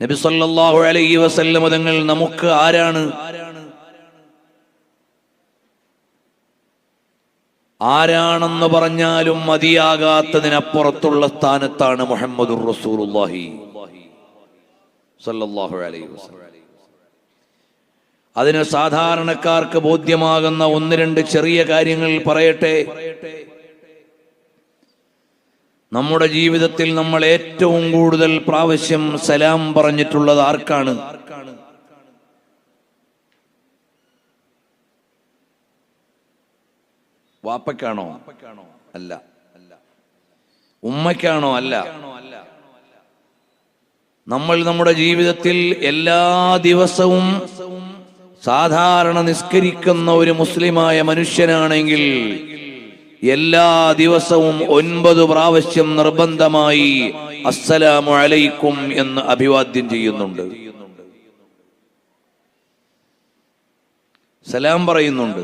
നബി സല്ലല്ലാഹു അലൈഹി വസല്ലം തങ്ങൾ നമുക്ക് ആരാണ്? ആരാണെന്ന് പറഞ്ഞാലും മതിയാകാത്തതിനപ്പുറത്തുള്ള സ്ഥാനത്താണ് മുഹമ്മദുർ റസൂലുള്ളാഹി സല്ലല്ലാഹു അലൈഹി വസല്ലം. അതിന് സാധാരണക്കാർക്ക് ബോധ്യമാകുന്ന ഒന്ന് രണ്ട് ചെറിയ കാര്യങ്ങൾ പറയട്ടെ. നമ്മുടെ ജീവിതത്തിൽ നമ്മൾ ഏറ്റവും കൂടുതൽ പ്രാവശ്യം സലാം പറഞ്ഞിട്ടുള്ളത് ആർക്കാണ്? വാപ്പയ്ക്കാണോ? അല്ല. ഉമ്മയ്ക്കാണോ? അല്ല. നമ്മൾ നമ്മുടെ ജീവിതത്തിൽ എല്ലാ ദിവസവും സാധാരണ നിസ്കരിക്കുന്ന ഒരു മുസ്ലിമായ മനുഷ്യനാണെങ്കിൽ എല്ലാ ദിവസവും 9 പ്രാവശ്യം നിർബന്ധമായി അസ്സലാമു അലൈക്കും എന്ന് അഭിവാദ്യം ചെയ്യുന്നുണ്ട്, സലാം പറയുന്നുണ്ട്.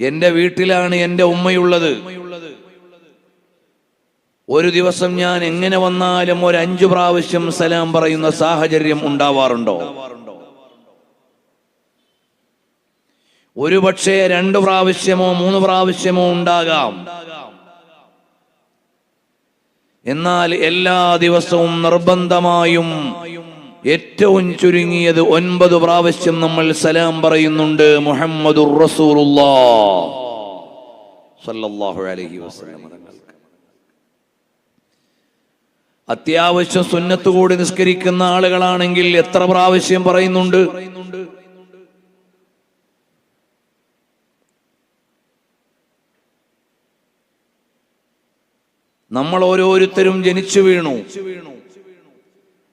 എന്റെ വീട്ടിലാണ് എന്റെ ഉമ്മയുള്ളത്. ഒരു ദിവസം ഞാൻ എങ്ങനെ വന്നാലും ഒരു 5 പ്രാവശ്യം സലാം പറയുന്ന സാഹചര്യം ഉണ്ടാവാറുണ്ടോ? ഒരു പക്ഷേ 2 പ്രാവശ്യമോ 3 പ്രാവശ്യമോ ഉണ്ടാകാം. എന്നാൽ എല്ലാ ദിവസവും നിർബന്ധമായും ഏറ്റവും ചുരുങ്ങിയത് 9 പ്രാവശ്യം നമ്മൾ സലാം പറയുന്നുണ്ട് മുഹമ്മദുർ റസൂലുള്ളാഹ് സല്ലല്ലാഹു അലൈഹി വസല്ലം. അത്യാവശ്യം സുന്നത്ത് കൂടി നിസ്കരിക്കുന്ന ആളുകളാണെങ്കിൽ എത്ര പ്രാവശ്യം പറയുന്നുണ്ട്? നമ്മൾ ഓരോരുത്തരും ജനിച്ചു വീണു.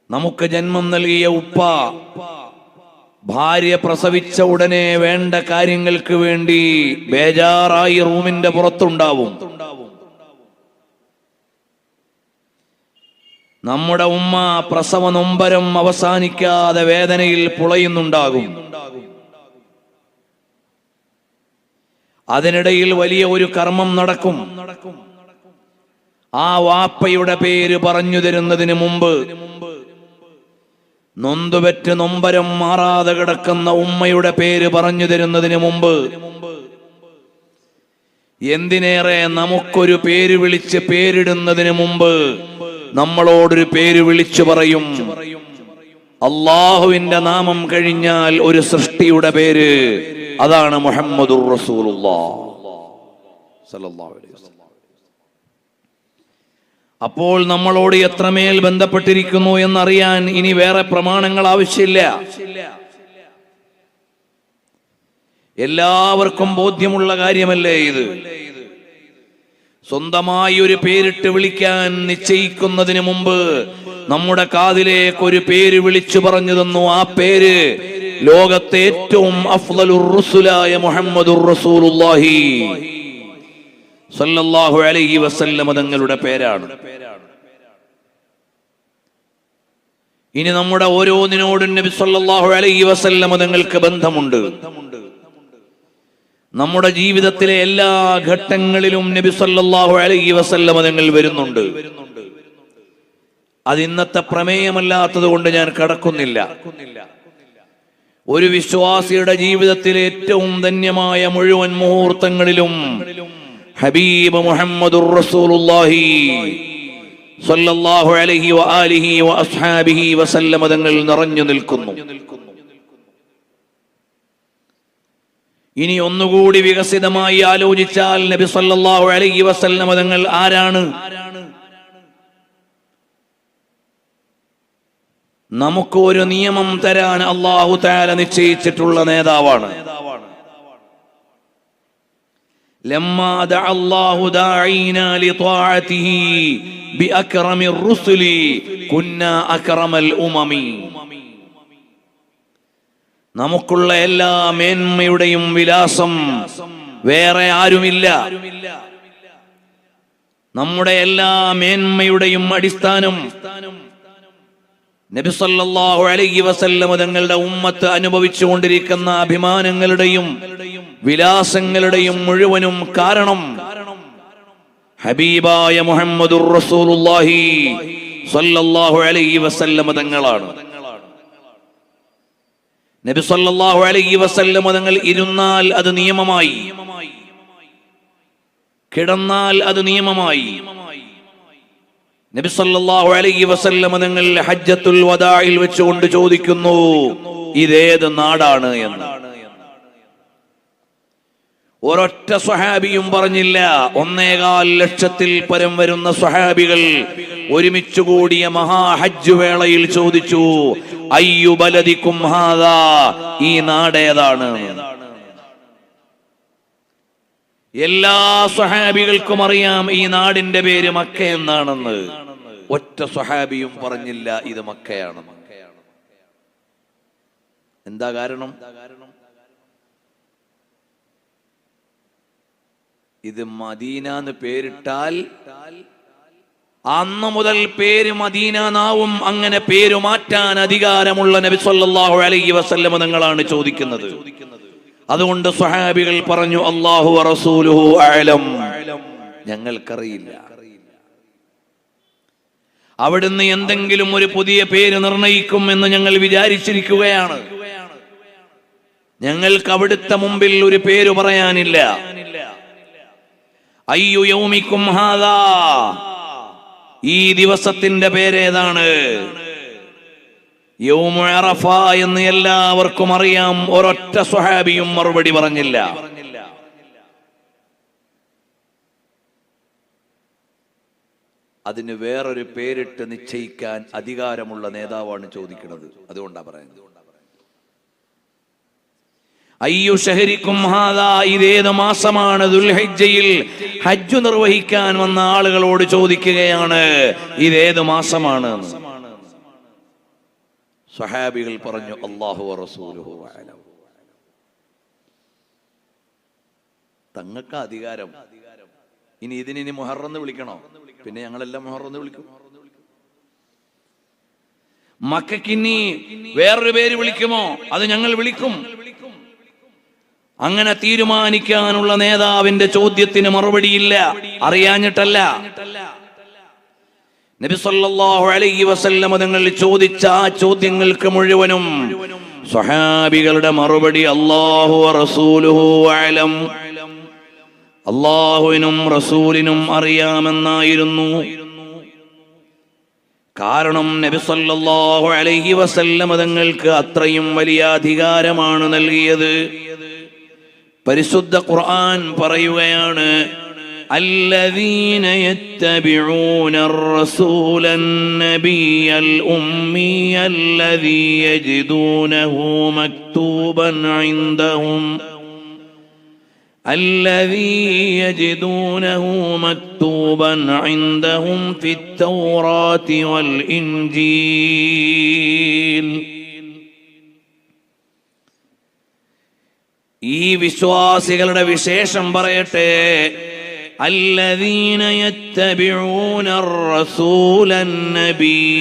നമുക്ക് ജന്മം നൽകിയ ഉപ്പ ഭാര്യ പ്രസവിച്ച ഉടനെ വേണ്ട കാര്യങ്ങൾക്ക് വേണ്ടി ബേജാറായി റൂമിന്റെ പുറത്തുണ്ടാവും. നമ്മുടെ ഉമ്മ പ്രസവ നൊമ്പരം അവസാനിക്കാതെ വേദനയിൽ പുളയുന്നുണ്ടാകും. അതിനിടയിൽ വലിയ ഒരു കർമ്മം നടക്കും. ആ വാപ്പയുടെ പേര് പറഞ്ഞു തരുന്നതിന് മുമ്പ് നൊന്തുപെറ്റ് നൊമ്പരം മാറാതെ കിടക്കുന്ന ഉമ്മയുടെ പേര് പറഞ്ഞു തരുന്നതിന് മുമ്പ് എന്തിനേറെ നമുക്കൊരു പേര് വിളിച്ച് പേരിടുന്നതിന് മുമ്പ് നമ്മളോടൊരു പേര് വിളിച്ചു പറയും. അള്ളാഹുവിന്റെ നാമം കഴിഞ്ഞാൽ ഒരു സൃഷ്ടിയുടെ പേര്, അതാണ് മുഹമ്മദുർ റസൂലുള്ളാഹ് സല്ലല്ലാഹു അലൈഹി വസല്ലം. അപ്പോൾ നമ്മളോട് എത്രമേൽ ബന്ധപ്പെട്ടിരിക്കുന്നു എന്നറിയാൻ ഇനി വേറെ പ്രമാണങ്ങൾ ആവശ്യമില്ല. എല്ലാവർക്കും ബോധ്യമുള്ള കാര്യമല്ലേ ഇത്? സ്വന്തമായി ഒരു പേരിട്ട് വിളിക്കാൻ നിശ്ചയിക്കുന്നതിന് മുമ്പ് നമ്മുടെ കാതിലേക്ക് ഒരു പേര് വിളിച്ചു പറഞ്ഞു തന്നു. ആ പേര് ലോകത്തെ ഏറ്റവും അഫ്ളലുർ റസൂലായ മുഹമ്മദുർ റസൂലുള്ളാഹി സല്ലല്ലാഹു അലൈഹി വസല്ലം തങ്ങളുടെ പേരാണ്. ഇനി നമ്മുടെ ഓരോന്നിനോടും നബി സല്ലല്ലാഹു അലൈഹി വസല്ലം തങ്ങൾക്ക് ബന്ധമുണ്ട്. നമ്മുടെ ജീവിതത്തിലെ എല്ലാ ഘട്ടങ്ങളിലും നബി സല്ലല്ലാഹു അലൈഹി വസല്ലം തങ്ങൾ വരുന്നുണ്ട്. അത് ഇന്നത്തെ പ്രമേയമല്ലാത്തത് കൊണ്ട് ഞാൻ കടക്കുന്നില്ല. ഒരു വിശ്വാസിയുടെ ജീവിതത്തിലെ ഏറ്റവും ധന്യമായ മുഴുവൻ മുഹൂർത്തങ്ങളിലും ഹബീബ് മുഹമ്മദുർ റസൂലുള്ളാഹി സ്വല്ലല്ലാഹു അലൈഹി വആലിഹി വഅസ്ഹാബിഹി വസല്ലം തങ്ങൾ നിറഞ്ഞു നിൽക്കുന്നു. ഇനി ഒന്നുകൂടി വികസിതമായി ആലോചിച്ചാൽ നബി സല്ലല്ലാഹു അലൈഹി വസല്ലം തങ്ങൾ ആരാണ്? നമുക്ക് ഒരു നിയമം തരാൻ അല്ലാഹു തആല നിശ്ചയിച്ചിട്ടുള്ള നേതാവാണ്. ലമ്മാ ദഅ അല്ലാഹു ദാഈനാ ലിതാഅതിഹി ബിഅക്റമിർ റുസുലി കുന്നാ അക്റമൽ ഉമമി. നമുക്കുള്ള എല്ലാ മേന്മയുടെയും വിലാസം വേറെ ആരുമില്ല. നമ്മുടെ എല്ലാ മേന്മയുടെയും അടിസ്ഥാനം നബി സല്ലല്ലാഹു അലൈഹി വസല്ലം തങ്ങളുടെ ഉമ്മത്ത് അനുഭവിച്ചുകൊണ്ടിരിക്കുന്ന അഭിമാനങ്ങളുടെയും വിലാസങ്ങളുടെയും മുഴുവനും കാരണം ഹബീബായ മുഹമ്മദുർ റസൂലുള്ളാഹി സ്വല്ലല്ലാഹു അലൈഹി വസല്ലം തങ്ങളാണ്. നബി സ്വല്ലല്ലാഹു അലൈഹി വസല്ലം തങ്ങൾ ഇരുന്നാൽ അത് നിയമമായി, കിടന്നാൽ അത് നിയമമായി. നബി സല്ലല്ലാഹു അലൈഹി വസല്ലം തങ്ങൾ ഹജ്ജത്തുൽ വദാഇൽ വെച്ചുകൊണ്ട് ചോദിക്കുന്നു, ഇതേത് നാടാണ് എന്ന്. ഒരൊറ്റ സ്വഹാബിയും പറഞ്ഞില്ല. 1.25 ലക്ഷത്തിൽ പരം വരുന്ന സ്വഹാബികൾ ഒരുമിച്ച് കൂടിയ മഹാഹജ്ജ് വേളയിൽ ചോദിച്ചു, അയ്യു ബലദികും ഹാദാ, ഈ നാടേതാണ്? എല്ലാ സ്വഹാബികൾക്കും അറിയാം ഈ നാടിന്റെ പേര് മക്ക എന്നാണെന്ന്. ഒറ്റ സ്വഹാബിയും പറഞ്ഞില്ല ഇത് മക്കയാണെന്ന്. എന്താ കാരണം? ഇത് മദീന എന്ന് പേരിട്ടാൽ അന്ന് മുതൽ പേര് മദീന നാവും. അങ്ങനെ പേര് മാറ്റാൻ അധികാരമുള്ള നബി സല്ലല്ലാഹു അലൈഹി വസല്ലം തങ്ങളാണ് ചോദിക്കുന്നത്. അതുകൊണ്ട് സ്വഹാബികൾ പറഞ്ഞു, അല്ലാഹു വറസൂലുഹു അഅലം, ഞങ്ങൾക്കറിയില്ല. അവിടുന്ന് എന്തെങ്കിലും ഒരു പുതിയ പേര് നിർണയിക്കും എന്ന് ഞങ്ങൾ വിചാരിച്ചിരിക്കുകയാണ്. ഞങ്ങൾക്ക് അവിടുത്തെ മുമ്പിൽ ഒരു പേര് പറയാനില്ല. അയ്യു യൗമിക്കും ഹാദാ, ഈ ദിവസത്തിന്റെ പേരേതാണ്? യൗമു അറഫ എന്ന് എല്ലാവർക്കും അറിയാം. ഒരൊറ്റ സ്വഹാബിയും മറുപടി പറഞ്ഞില്ല. അതിന് വേറൊരു പേരിട്ട് നിശ്ചയിക്കാൻ അധികാരമുള്ള നേതാവാണ് ചോദിക്കുന്നത്. അതുകൊണ്ടാ പറയുന്നത്, അയ്യു ഷഹരിക്കും ഹാദാ, ഇതേത് മാസമാണ്? ദുൽഹിജ്ജയിൽ ഹജ്ജ് നിർവഹിക്കാൻ വന്ന ആളുകളോട് ചോദിക്കുകയാണ്, ഇതേത് മാസമാണ്? സ്വഹാബികൾ പറഞ്ഞു, അല്ലാഹു വറസൂലുഹു അഅലം. തങ്ങൾക്ക് അധികാരം. ഇനി ഇതിനി മുഹറം എന്ന് വിളിക്കണോ? പിന്നെ ഞങ്ങളെല്ലാം മുഹറം എന്ന് വിളിക്കും. മക്കക്കിനി വേറൊരു പേര് വിളിക്കുമോ? അത് ഞങ്ങൾ വിളിക്കും. അങ്ങനെ തീരുമാനിക്കാനുള്ള നേതാവിന്റെ ചോദ്യത്തിന് മറുപടിയില്ല. അറിയാഞ്ഞിട്ടല്ല. നബി സല്ലല്ലാഹു അലൈഹി വസല്ലം തങ്ങൾ ചോദിച്ച ആ ചോദ്യങ്ങൾക്ക് മുഴുവനും സ്വഹാബികളുടെ മറുപടി അല്ലാഹു വറസൂലുഹു അഅലം, അല്ലാഹുവിനും റസൂലിനും അറിയാമെന്നായിരുന്നു. കാരണം നബി സല്ലല്ലാഹു അലൈഹി വസല്ലം തങ്ങൾക്ക് അത്രയും വലിയ അധികാരമാണ് നൽകിയത്. പരിശുദ്ധ ഖുർആൻ പറയുകയാണ്, الذين يتبعون الرسول النبي الأمي الذي يجدونه مكتوبا عندهم في التوراة والإنجيل. ഈ വിശ്വാസികളുടെ വിശേഷം പറയട്ടെ, الذين يتبعون الرسول النبي,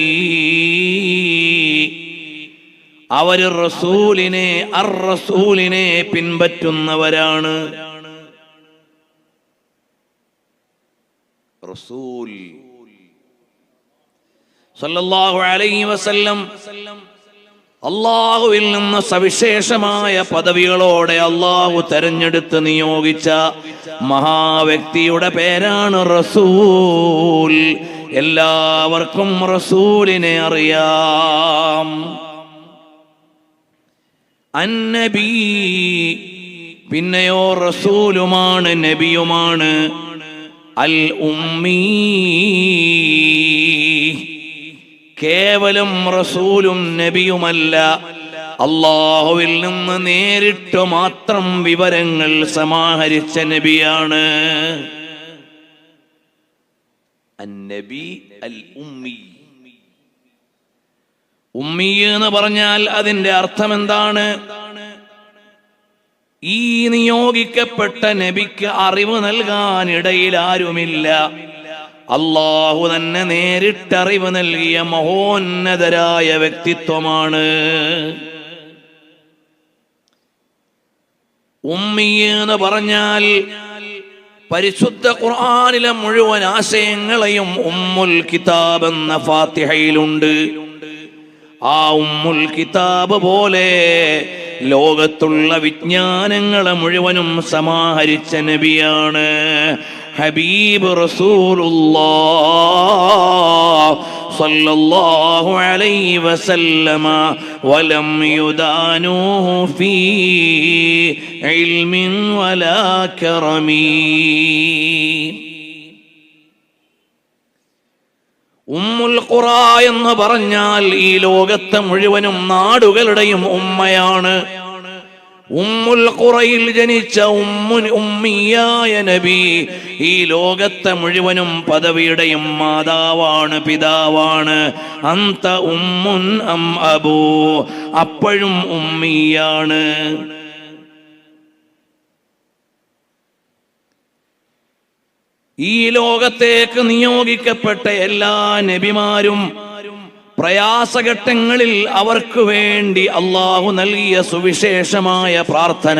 അവർ റസൂലിനെ പിൻപറ്റുന്നവരാണ്. റസൂൽ സല്ലല്ലാഹു അലൈഹി വസല്ലം അള്ളാഹുവിൽ നിന്ന് സവിശേഷമായ പദവികളോടെ അള്ളാഹു തെരഞ്ഞെടുത്ത് നിയോഗിച്ച മഹാവ്യക്തിയുടെ പേരാണ് റസൂൽ. എല്ലാവർക്കും റസൂലിനെ അറിയാം. അന്നബി, പിന്നെയോ റസൂലുമാണ്, നബിയുമാണ്. അൽ ഉമ്മി, കേവലം റസൂലും നബിയുമല്ല, അല്ലാഹുവിൽ നിന്ന് നേരിട്ട് മാത്രം വിവരങ്ങൾ സമാഹരിച്ച നബിയാണ്. അന്നബി അൽ ഉമ്മി. ഉമ്മി എന്ന് പറഞ്ഞാൽ അതിന്റെ അർത്ഥം എന്താണ്? ഈ നിയോഗിക്കപ്പെട്ട നബിക്ക് അറിവ് നൽകാൻ ഇടയിൽ ആരുമില്ല. അല്ലാഹു തന്നെ നേരിട്ടറിവ് നൽകിയ മഹോന്നതരായ വ്യക്തിത്വമാണ്. ഉമ്മി എന്ന് പറഞ്ഞാൽ പരിശുദ്ധ ഖുർആനിലെ മുഴുവൻ ആശയങ്ങളെയും ഉമ്മുൽ കിതാബ് എന്ന ഫാത്തിഹയിലുണ്ട്. ആ ഉമ്മുൽ കിതാബ് പോലെ ലോകത്തുള്ള വിജ്ഞാനങ്ങളെ മുഴുവനും സമാഹരിച്ച നബിയാണ് ഹബീബ് റസൂലുള്ളാഹ് സല്ലല്ലാഹു അലൈഹി വസല്ലമ വലം യുദാനൂഹു ഫീ ഇൽമിൻ വലാ കറമീ. ഉമ്മുൽ ഖുറ എന്ന് പറഞ്ഞാൽ ഈ ലോകത്തെ മുഴുവനും നാടുകളുടെയും ഉമ്മയാണ്. ഉമ്മുൽ ഖുറയിൽ ജനിച്ച ഉമ്മിയായ നബി ഈ ലോകത്തെ മുഴുവനും പദവിയുടെയും മാതാവാണ്, പിതാവാണ്. അന്ത ഉമ്മുൻ അം അബൂ, അപ്പോഴും ഉമ്മിയാണ്. ഈ ലോകത്തേക്ക് നിയോഗിക്കപ്പെട്ട എല്ലാ നബിമാരും പ്രയാസഘട്ടങ്ങളിൽ അവർക്ക് വേണ്ടി അള്ളാഹു നൽകിയ സുവിശേഷമായ പ്രാർത്ഥന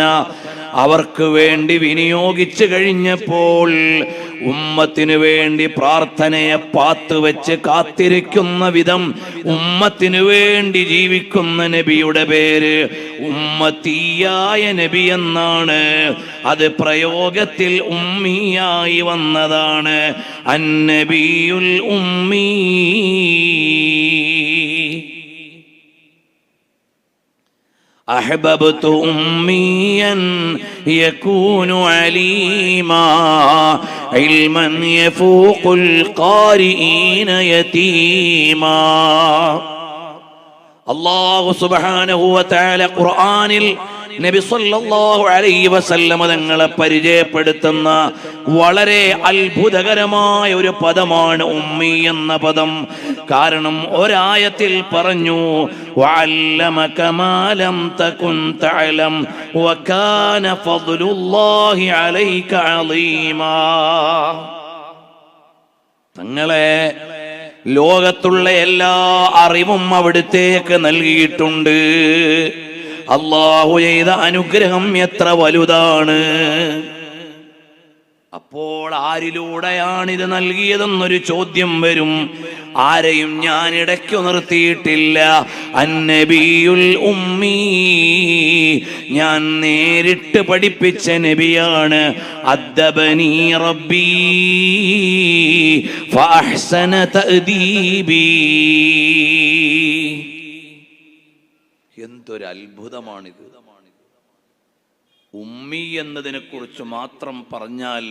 അവർക്ക് വേണ്ടി വിനിയോഗിച്ചു കഴിഞ്ഞപ്പോൾ ഉമ്മത്തിനു വേണ്ടി പ്രാർത്ഥനയെ പാത്തുവെച്ച് കാത്തിരിക്കുന്ന വിധം ഉമ്മത്തിനു വേണ്ടി ജീവിക്കുന്ന നബിയുടെ പേര് ഉമ്മത്തിയായ നബി എന്നാണ്. അത് പ്രയോഗത്തിൽ ഉമ്മിയായി വന്നതാണ്. അന്നബിയുൽ ഉമ്മീ. أحببت أميا يكون عليما علما يفوق القارئين يتيما. الله سبحانه وتعالى ഖുർആനിൽ നബി സല്ലല്ലാഹു അലൈഹി വസല്ലം തങ്ങളെ പരിചയപ്പെടുത്തുന്ന വളരെ അത്ഭുതകരമായ ഒരു പദമാണ് ഉമ്മി എന്ന പദം. കാരണം ഒരായത്തിൽ പറഞ്ഞു വഅല്ലമക മാ ലം തകുൻ തഅലം വകാന ഫദ്ലുല്ലാഹി അലൈക അളീമാ. തങ്ങളെ ലോകത്തുള്ള എല്ലാ അറിവും അവിടുത്തേക്ക് നൽകിയിട്ടുണ്ട്. അല്ലാഹു ചെയ്ത അനുഗ്രഹം എത്ര വലുതാണ്. അപ്പോൾ ആരിലൂടെയാണിത് നൽകിയതെന്നൊരു ചോദ്യം വരും. ആരെയും ഞാൻ ഇടയ്ക്കു നിർത്തിയിട്ടില്ല. അന്നബിയുൽ ഉമ്മി, ഞാൻ നേരിട്ട് പഠിപ്പിച്ച നബിയാണ്. അദ്ദബനി റബ്ബി ഫഅഹ്സന തഅദീബി. എന്തൊരു അത്ഭുതമാണിത്. ഉമ്മി എന്നതിനെ കുറിച്ച് മാത്രം പറഞ്ഞാൽ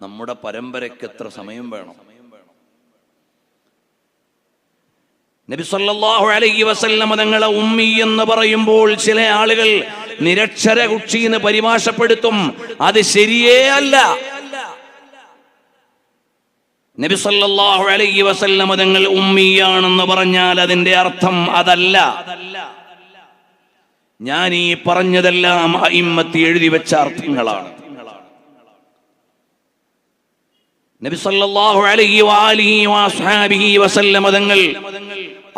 നമ്മുടെ പരമ്പരയ്ക്ക് എത്ര സമയം വേണം. നബി സല്ലല്ലാഹു അലൈഹി വസല്ലം തങ്ങളെ ഉമ്മി എന്ന് പറയുമ്പോൾ ചില ആളുകൾ നിരക്ഷര കുക്ഷി എന്ന് പരിഭാഷപ്പെടുത്തും. അത് ശരിയേ അല്ല. നബി സല്ലല്ലാഹു അലൈഹി വസല്ലം തങ്ങൾ ഉമ്മിയാണെന്ന് പറഞ്ഞാൽ അതിന്റെ അർത്ഥം അതല്ല. ഞാൻ ഈ പറഞ്ഞതെല്ലാം അഇമ്മത്ത് എഴുതി വെച്ച അർത്ഥങ്ങളാണ്. നബി സല്ലല്ലാഹു അലൈഹി വആലിഹി വഅസ്ഹാബിഹി വസല്ലം തങ്ങൾ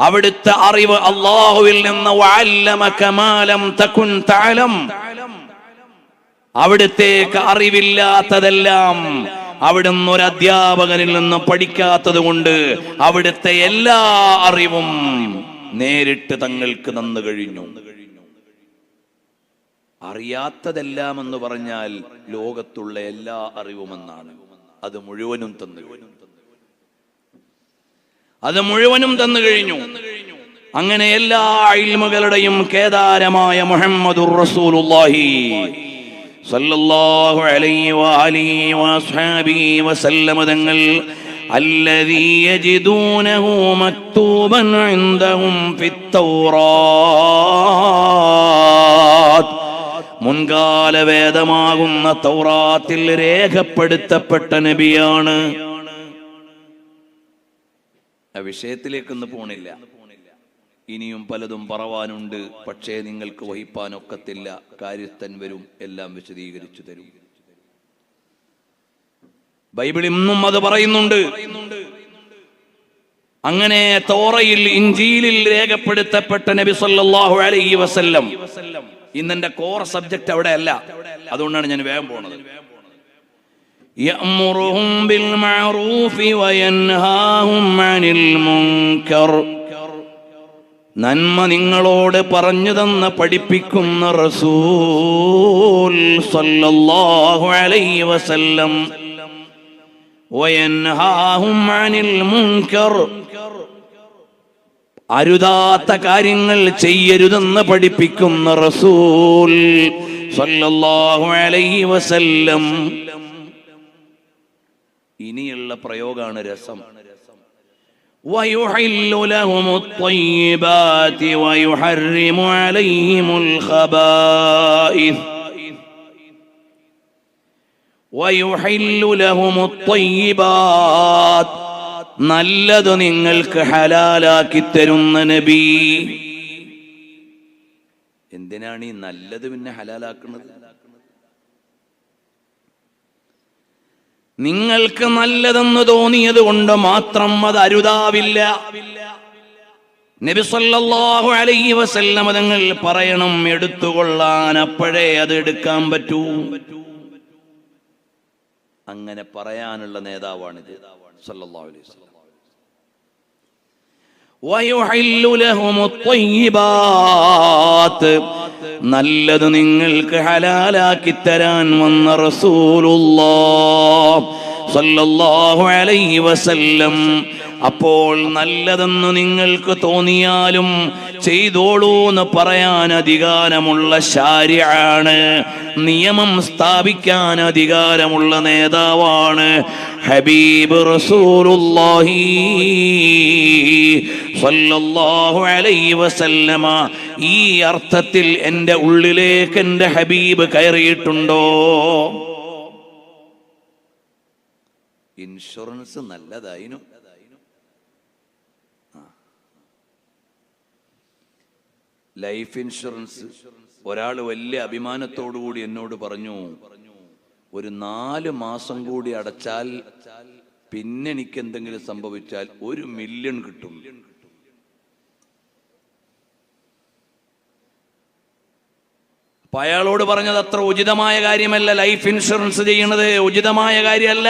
അവിടുത്തെ അറിവ് അല്ലാഹുവിൽ നിന്ന് വഅല്ലമക മാ ലം തകുൻ തഅലം, അവിടുത്തേക്ക് അറിവില്ലാത്തതെല്ലാം അവിടുന്ന് ഒരു അധ്യാപകനിൽ നിന്ന് പഠിക്കാത്തത് കൊണ്ട് അവിടുത്തെ എല്ലാ അറിവും നേരിട്ട് തങ്ങൾക്ക് തന്നു കഴിഞ്ഞു. അറിയാത്തതെല്ലാം എന്ന് പറഞ്ഞാൽ ലോകത്തുള്ള എല്ലാ അറിവുമെന്നാണ്. അത് മുഴുവനും തന്നു കഴിഞ്ഞു. അങ്ങനെ എല്ലാ ഇൽമുകളുടെയും കേദാരമായ മുഹമ്മദുർ റസൂലുള്ളാഹി സല്ലല്ലാഹു അലൈഹി വആലിഹി വഅസ്ഹാബിഹി വസല്ലം തങ്ങൾ الذي يجدونه مكتوبا عندهم في التوراة, മുൻകാല വേദമാകുന്ന തൗറാത്തിൽ രേഖപ്പെടുത്തപ്പെട്ട നബിയാണ്. ആ വിഷയത്തിലേക്കൊന്നും പോണില്ല. ഇനിയും പലതും പറവാനുണ്ട്. പക്ഷേ നിങ്ങൾക്ക് വഹിപ്പാനൊക്കത്തില്ല. കാര്യസ്ഥൻ വരും, എല്ലാം വിശദീകരിച്ചു തരും. ബൈബിൾ ഇന്നും അത് പറയുന്നുണ്ട്. അങ്ങനെ തോറയിൽ ഇഞ്ചീലിൽ രേഖപ്പെടുത്തപ്പെട്ട നബി സല്ലല്ലാഹു അലൈഹി വസല്ലം. ഇന്നെന്റെ കോർ സബ്ജക്റ്റ് അവിടെ അല്ല, അതുകൊണ്ടാണ് ഞാൻ വേഗം പോണത്. യഅ്മുറുഹും ബിൽ മഅറൂഫി വയൻഹാഹും അനിൽ മുൻകർ. നന്മ നിങ്ങളോട് പറഞ്ഞു തന്ന പഠിപ്പിക്കുന്ന റസൂൽ സല്ലല്ലാഹു അലൈഹി വസല്ലം. വയൻഹാഹും അനിൽ മുൻകർ, അരുതാത്ത കാര്യങ്ങൾ ചെയ്യരുതെന്ന് പഠിപ്പിക്കുന്ന റസൂൽ സല്ലല്ലാഹു അലൈഹി വസല്ലം. ഇനിയുള്ള പ്രയോഗമാണ് രസം. وَيُحِلُّ لَهُمُ الطَّيِّبَاتِ وَيُحَرِّمُ عَلَيْهِمُ الْخَبَائِثَ. وَيُحِلُّ لَهُمُ الطَّيِّبَاتِ, നല്ലത് നിങ്ങൾക്ക് ഹലാലാക്കി തരുന്ന നബി. എന്തിനാണ് ഈ നല്ലത് പിന്നെ ഹലാലാക്കുന്നത്? നിങ്ങൾക്ക് നല്ലതെന്ന് തോന്നിയത് കൊണ്ട് മാത്രം അത് അരുതാവില്ല. നബി സല്ലല്ലാഹു അലൈഹി വസല്ലം തങ്ങൾ പറയണം എടുത്തുകൊള്ളാൻ, അപ്പോഴേ അത് എടുക്കാൻ പറ്റൂ. അങ്ങനെ പറയാനുള്ള നേതാവാണിത് സല്ലല്ലാഹു അലൈഹി വസല്ലം. വയുഹില്ലു ലഹുമുത് ത്വയ്യിബാത്ത്, നല്ലത് നിങ്ങൾക്ക് ഹലാലാക്കി തരാൻ വന്ന റസൂലുള്ളാഹ് സല്ലല്ലാഹു അലൈഹി വസല്ലം. അപ്പോൾ നല്ലതെന്ന് നിങ്ങൾക്ക് തോന്നിയാലും ചെയ്തോളൂ എന്ന് പറയാൻ അധികാരമുള്ള ശാരിഅാണ്, നിയമം സ്ഥാപിക്കാൻ അധികാരമുള്ള നേതാവാണ് ഹബീബ് റസൂലുള്ളാഹി സല്ലല്ലാഹു അലൈഹി വസല്ലമ. ഈ അർത്ഥത്തിൽ എൻ്റെ ഉള്ളിലേക്ക് എൻ്റെ ഹബീബ് കയറിയിട്ടുണ്ടോ? ഇൻഷുറൻസ് നല്ലതായിരുന്നു. Life insurance. ഒരാൾ വലിയ അഭിമാനത്തോടുകൂടി എന്നോട് പറഞ്ഞു, ഒരു 4 മാസം കൂടി അടച്ചാൽ പിന്നെ എനിക്ക് എന്തെങ്കിലും സംഭവിച്ചാൽ 1 മില്യൺ കിട്ടും. അപ്പൊ അയാളോട് പറഞ്ഞത് അത്ര ഉചിതമായ കാര്യമല്ല. ലൈഫ് ഇൻഷുറൻസ് ചെയ്യണത് ഉചിതമായ കാര്യമല്ല.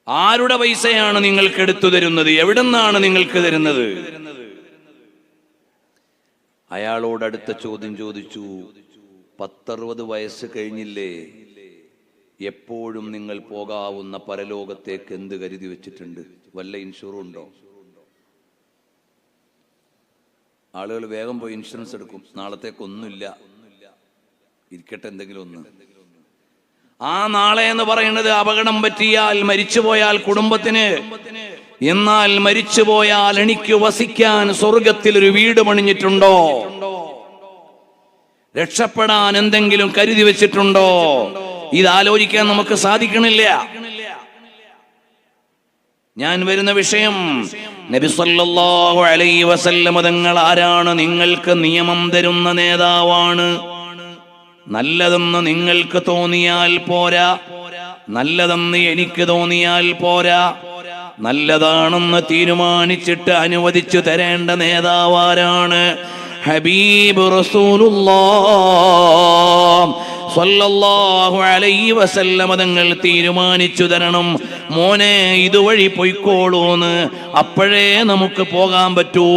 ആരുടെ പൈസയാണ് നിങ്ങൾക്ക് എടുത്തു തരുന്നത്? എവിടെ നിന്നാണ് നിങ്ങൾക്ക് തരുന്നത്? അയാളോട് അടുത്ത ചോദ്യം ചോദിച്ചു, 10-60 വയസ്സ് കഴിഞ്ഞില്ലേ, എപ്പോഴും നിങ്ങൾ പോകാവുന്ന പരലോകത്തേക്ക് എന്ത് കരുതി വെച്ചിട്ടുണ്ട്? വല്ല ഇൻഷുറും ഉണ്ടോ? ആളുകൾ വേഗം പോയി ഇൻഷുറൻസ് എടുക്കും. നാളത്തേക്കൊന്നുമില്ല, ഇരിക്കട്ടെ എന്തെങ്കിലും ഒന്ന്. ആ നാളെ എന്ന് പറയുന്നത് അപകടം പറ്റിയാൽ, മരിച്ചുപോയാൽ കുടുംബത്തിന്. എന്നാൽ മരിച്ചുപോയാൽ എനിക്ക് വസിക്കാൻ സ്വർഗത്തിൽ ഒരു വീട് പണിഞ്ഞിട്ടുണ്ടോ? രക്ഷപ്പെടാൻ എന്തെങ്കിലും കരുതി വെച്ചിട്ടുണ്ടോ? ഇതാലോചിക്കാൻ നമുക്ക് സാധിക്കണില്ല. ഞാൻ വരുന്ന വിഷയം, നബി സല്ലല്ലാഹു അലൈഹി വസല്ലം തങ്ങൾ ആരാണ്? നിങ്ങൾക്ക് നിയമം തരുന്ന നേതാവാണ്. നല്ലതെന്ന് നിങ്ങൾക്ക് തോന്നിയാൽ പോരാ, നല്ലതെന്ന് എനിക്ക് തോന്നിയാൽ പോരാ, നല്ലതാണെന്ന് തീരുമാനിച്ചിട്ട് അനുവദിച്ചു തരേണ്ട നേതാവാരാണ്? ഹബീബ് റസൂലുള്ളാഹ് സ്വല്ലല്ലാഹു അലൈഹി വസല്ലം തങ്ങൾ തീരുമാനിച്ചു തരണം, മോനെ ഇതുവഴി പൊയ്ക്കോളൂന്ന്. അപ്പോഴേ നമുക്ക് പോകാൻ പറ്റൂ.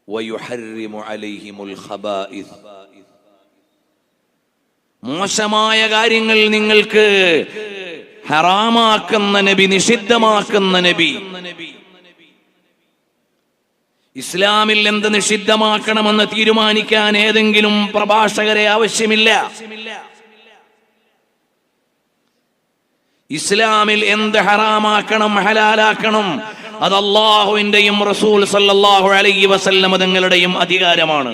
വയുഹർരിമു അലൈഹിമുൽ ഖബായിസ്, മോശമായ കാര്യങ്ങൾ നിങ്ങൾക്ക് ഹറാമാക്കുന്ന നബി, നിഷിദ്ധമാക്കുന്ന നബി. ഇസ്ലാമിൽ എന്ത് നിഷിദ്ധമാക്കണമെന്ന് തീരുമാനിക്കാൻ ഏതെങ്കിലും പ്രഭാഷകരെ ആവശ്യമില്ല. ഇസ്ലാമിൽ എന്ത് ഹറാമാക്കണം, ഹലാലാക്കണം, അത് അല്ലാഹുവിന്റെയും റസൂൽ സല്ലല്ലാഹു അലൈഹി വസല്ലം തങ്ങളുടെയും അധികാരമാണ്.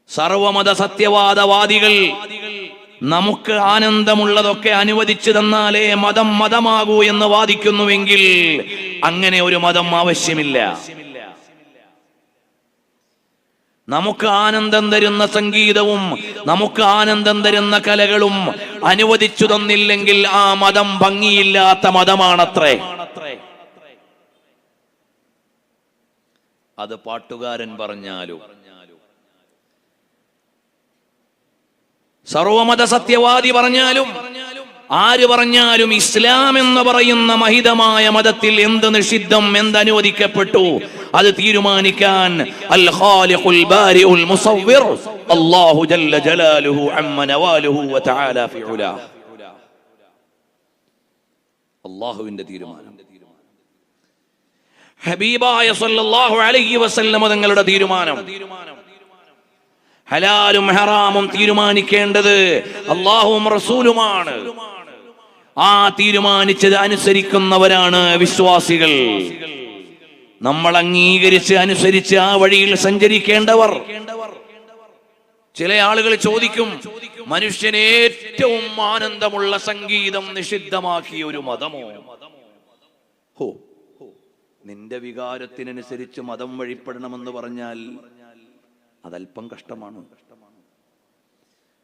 സർവമത സത്യവാദവാദികൾ നമുക്ക് ആനന്ദമുള്ളതൊക്കെ അനുവദിച്ചു തന്നാലേ മതം മതമാകൂ എന്ന് വാദിക്കുന്നുവെങ്കിൽ അങ്ങനെ ഒരു മതം ആവശ്യമില്ല. നമുക്ക് ആനന്ദം തരുന്ന സംഗീതവും നമുക്ക് ആനന്ദം തരുന്ന കലകളും അനുവദിച്ചു തന്നില്ലെങ്കിൽ ആ മതം ഭംഗിയില്ലാത്ത മതമാണത്രേ. അത് പാട്ടുകാരൻ പറഞ്ഞാലും സർവമത സത്യവാദി പറഞ്ഞാലും ആര് പറഞ്ഞാലും ഇസ്ലാം എന്ന് പറയുന്ന മഹിതമായ മതത്തിൽ എന്ത് നിഷിദ്ധം, എന്ത് അനുവദിക്കപ്പെട്ടു, അത് തീരുമാനിക്കാൻ അൽ ഖാലിഖുൽ ബാരിഉൽ മുസവ്വിർ അല്ലാഹു ജല്ല ജലാലുഹു അമ്മ നവാലുഹു വതആല ഫി ഉലാ. അല്ലാഹുവിന്റെ തീരുമാനം, ഹബീബായ സല്ലല്ലാഹു അലൈഹി വസല്ലം തങ്ങളുടെ തീരുമാനം. ഹലാലും ഹറാമും തീരുമാനിക്കേണ്ടത് അല്ലാഹുവും റസൂലുമാണ്. ആ തീരുമാനിച്ചത് അനുസരിക്കുന്നവരാണ് വിശ്വാസികൾ. നമ്മൾ അംഗീകരിച്ച് അനുസരിച്ച് ആ വഴിയിൽ സഞ്ചരിക്കേണ്ടവർ. ചില ആളുകൾ ചോദിക്കും, മനുഷ്യന് ഏറ്റവും ആനന്ദമുള്ള സംഗീതം നിഷിദ്ധമാക്കിയ ഒരു മതമോ? ഹോ, നിന്റെ വികാരത്തിനനുസരിച്ച് മതം വഴിപ്പെടണമെന്ന് പറഞ്ഞാൽ അതല്പം കഷ്ടമാണ്.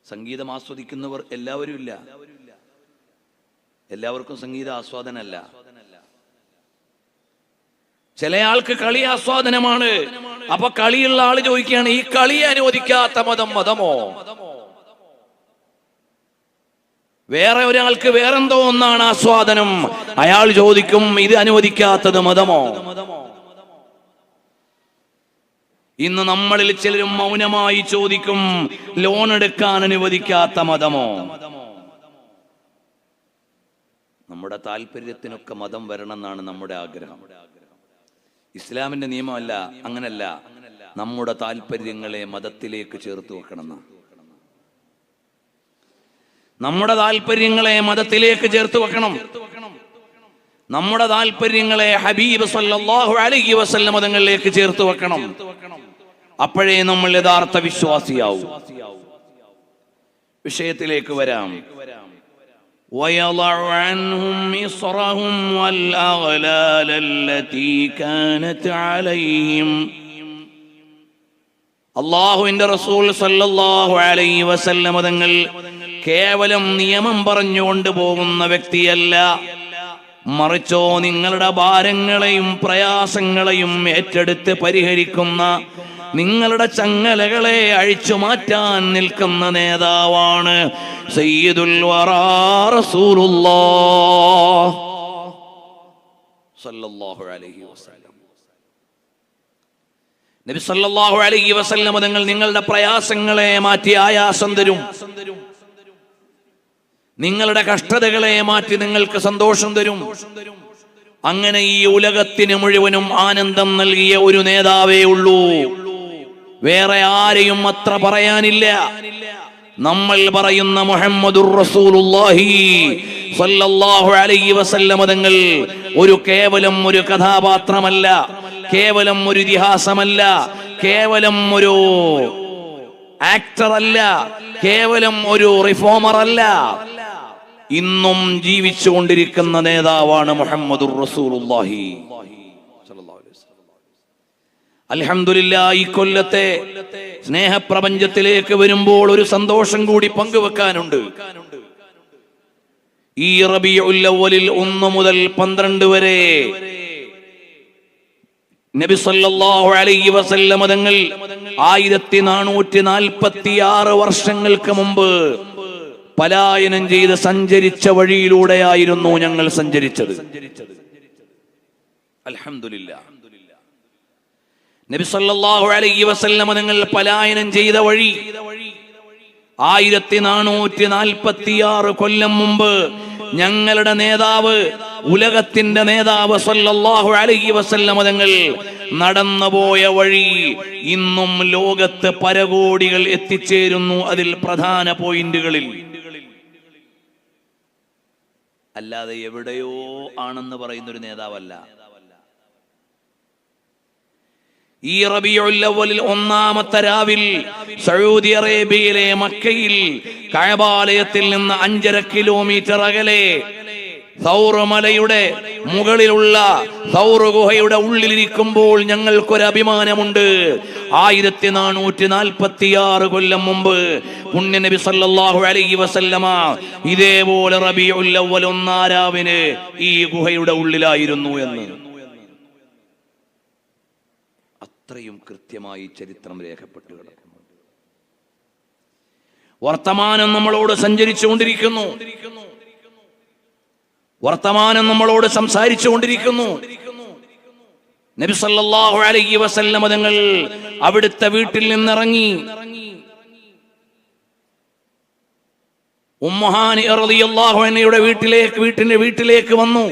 സംഗീതം ആസ്വദിക്കുന്നവർ എല്ലാവരും ഇല്ല, എല്ലാവർക്കും സംഗീത ആസ്വാദനമല്ല. ചില ആൾക്ക് കളി ആസ്വാദനമാണ്. അപ്പൊ കളിയുള്ള ആള് ചോദിക്കുകയാണ്, ഈ കളി അനുവദിക്കാത്ത മതം മതമോ? വേറെ ഒരാൾക്ക് വേറെന്തോ ഒന്നാണ് ആസ്വാദനം, അയാൾ ചോദിക്കും ഇത് അനുവദിക്കാത്തത് മതമോ? ഇന്ന് നമ്മളിൽ ചിലരും മൗനമായി ചോദിക്കും, ലോൺ എടുക്കാൻ അനുവദിക്കാത്ത മതമോ? നമ്മുടെ താല്പര്യത്തിനൊക്കെ മതം വരണം എന്നാണ് നമ്മുടെ ആഗ്രഹം. ഇസ്ലാമിന്റെ നിയമമല്ല, അങ്ങനല്ല. നമ്മുടെ താല്പര്യങ്ങളെ മതത്തിലേക്ക് ചേർത്ത് വെക്കണം. നമ്മുടെ താല്പര്യങ്ങളെ മതത്തിലേക്ക് ചേർത്ത് വെക്കണം. നമ്മുടെ താല്പര്യങ്ങളെ ഹബീബ് സല്ലല്ലാഹു അലൈഹി വസല്ലം തങ്ങളിലേക്ക് ചേർത്ത് വെക്കണം. അപ്പോഴേ നമ്മൾ യഥാർത്ഥ വിശ്വാസിയാവും. വിഷയത്തിലേക്ക് വരാം. وَيَضَعُ عَنْهُمْ إِصْرَهُمْ وَالْأَغْلَالَ الَّتِي كَانَتْ عَلَيْهِمْ. അല്ലാഹുവിന്റെ റസൂൽ സല്ലല്ലാഹു അലൈഹി വസല്ലം തങ്ങൾ കേവലം നിയമം പറഞ്ഞുകൊണ്ട് പോകുന്ന വ്യക്തിയല്ല, മറിച്ചോ നിങ്ങളുടെ ഭാരങ്ങളെയും പ്രയാസങ്ങളെയും ഏറ്റെടുത്ത് പരിഹരിക്കുന്ന, നിങ്ങളുടെ ചങ്ങലകളെ അഴിച്ചു മാറ്റാൻ നിൽക്കുന്ന നേതാവാണ് സയ്യിദുൽ വറാ റസൂലുള്ളാഹ് സല്ലല്ലാഹു അലൈഹി വസല്ലം. നബി സല്ലല്ലാഹു അലൈഹി വസല്ലം തങ്ങൾ നിങ്ങളുടെ പ്രയാസങ്ങളെ മാറ്റി ആയാസം തരും, നിങ്ങളുടെ കഷ്ടതകളെ മാറ്റി നിങ്ങൾക്ക് സന്തോഷം തരും. അങ്ങനെ ഈ ഉലകത്തിന് മുഴുവനും ആനന്ദം നൽകിയ ഒരു നേതാവേ ഉള്ളൂ, വേറെ ആരെയും അത്ര പറയാനില്ല. നമ്മൾ പറയുന്ന മുഹമ്മദുർ റസൂലുള്ളാഹി സ്വല്ലല്ലാഹു അലൈഹി വസല്ലം തങ്ങൾ കേവലം ഒരു കഥാപാത്രമല്ല, കേവലം ഒരു ഇതിഹാസമല്ല, കേവലം ഒരു ആക്ടർ അല്ല, കേവലം ഒരു റിഫോമർ അല്ല. ഇന്നും ജീവിച്ചുകൊണ്ടിരിക്കുന്ന നേതാവാണ് മുഹമ്മദുർ റസൂലുള്ളാഹി. അൽഹംദുലില്ലാഹ്, ഈ കൊല്ലത്തെ സ്നേഹപ്രപഞ്ചത്തിലേക്ക് വരുമ്പോൾ ഒരു സന്തോഷം കൂടി പങ്കുവെക്കാനുണ്ട്. ഈ റബീഉൽ അവ്വലിൽ 1 മുതൽ 12 വരെ നബി സല്ലല്ലാഹു അലൈഹി വസല്ലം തങ്ങൾ 1446 വർഷങ്ങൾക്ക് മുമ്പ് പലായനം ചെയ്ത് സഞ്ചരിച്ച വഴിയിലൂടെയായിരുന്നു ഞങ്ങൾ സഞ്ചരിച്ചത്. അൽഹംദുലില്ലാഹ്, നബി സല്ലല്ലാഹു അലൈഹി വസല്ലം തങ്ങൾ പലായനം ചെയ്ത വഴി 1446 കൊല്ലം മുമ്പ് ഞങ്ങളുടെ നേതാവ്, ഉലകത്തിന്റെ നേതാവ് സല്ലല്ലാഹു അലൈഹി വസല്ലം തങ്ങൾ നടന്നുപോയ വഴി ഇന്നും ലോകത്ത് പരകോടികൾ എത്തിച്ചേരുന്നു അതിൽ പ്രധാന പോയിന്റുകളിൽ. അല്ലാതെ എവിടെയോ ആണെന്ന് പറയുന്ന ഒരു നേതാവല്ല. ഈ റബീഉൽ അവ്വലിൽ 1-ാമത്തെ രാവിൽ സൗദി അറേബ്യയിലെ മക്കയിൽ കഅബാലയത്തിൽ നിന്ന് 5.5 കിലോമീറ്റർ അകലെ സൗർ മലയുടെ മുകളിലുള്ള സൗർ ഗുഹയുടെ ഉള്ളിലിരിക്കുമ്പോൾ ഞങ്ങൾക്കൊരു അഭിമാനമുണ്ട്. 1446 കൊല്ലം മുമ്പ് പുണ്യ നബി സല്ലല്ലാഹു അലൈഹി വസല്ലമ ഇതേപോലെ റബീഉൽ അവ്വൽ 1-ാം രാവിന് ഈ ഗുഹയുടെ ഉള്ളിലായിരുന്നു എന്ന് അത്രയും കൃത്യമായി ചരിത്രം രേഖപ്പെട്ടു കിടക്കുന്നു. വർത്തമാനം നമ്മളോട് സഞ്ചരിച്ചുകൊണ്ടിരിക്കുന്നു, വർത്തമാനം നമ്മളോട് സംസാരിച്ചുകൊണ്ടിരിക്കുന്നു. നബി സല്ലല്ലാഹു അലൈഹി വസല്ലം തങ്ങൾ അവിടുത്തെ വീട്ടിൽ നിന്നിറങ്ങി ഉമ്മുഹാനി റളിയല്ലാഹു അൻഹയുടെ വീട്ടിലേക്ക് വന്നു.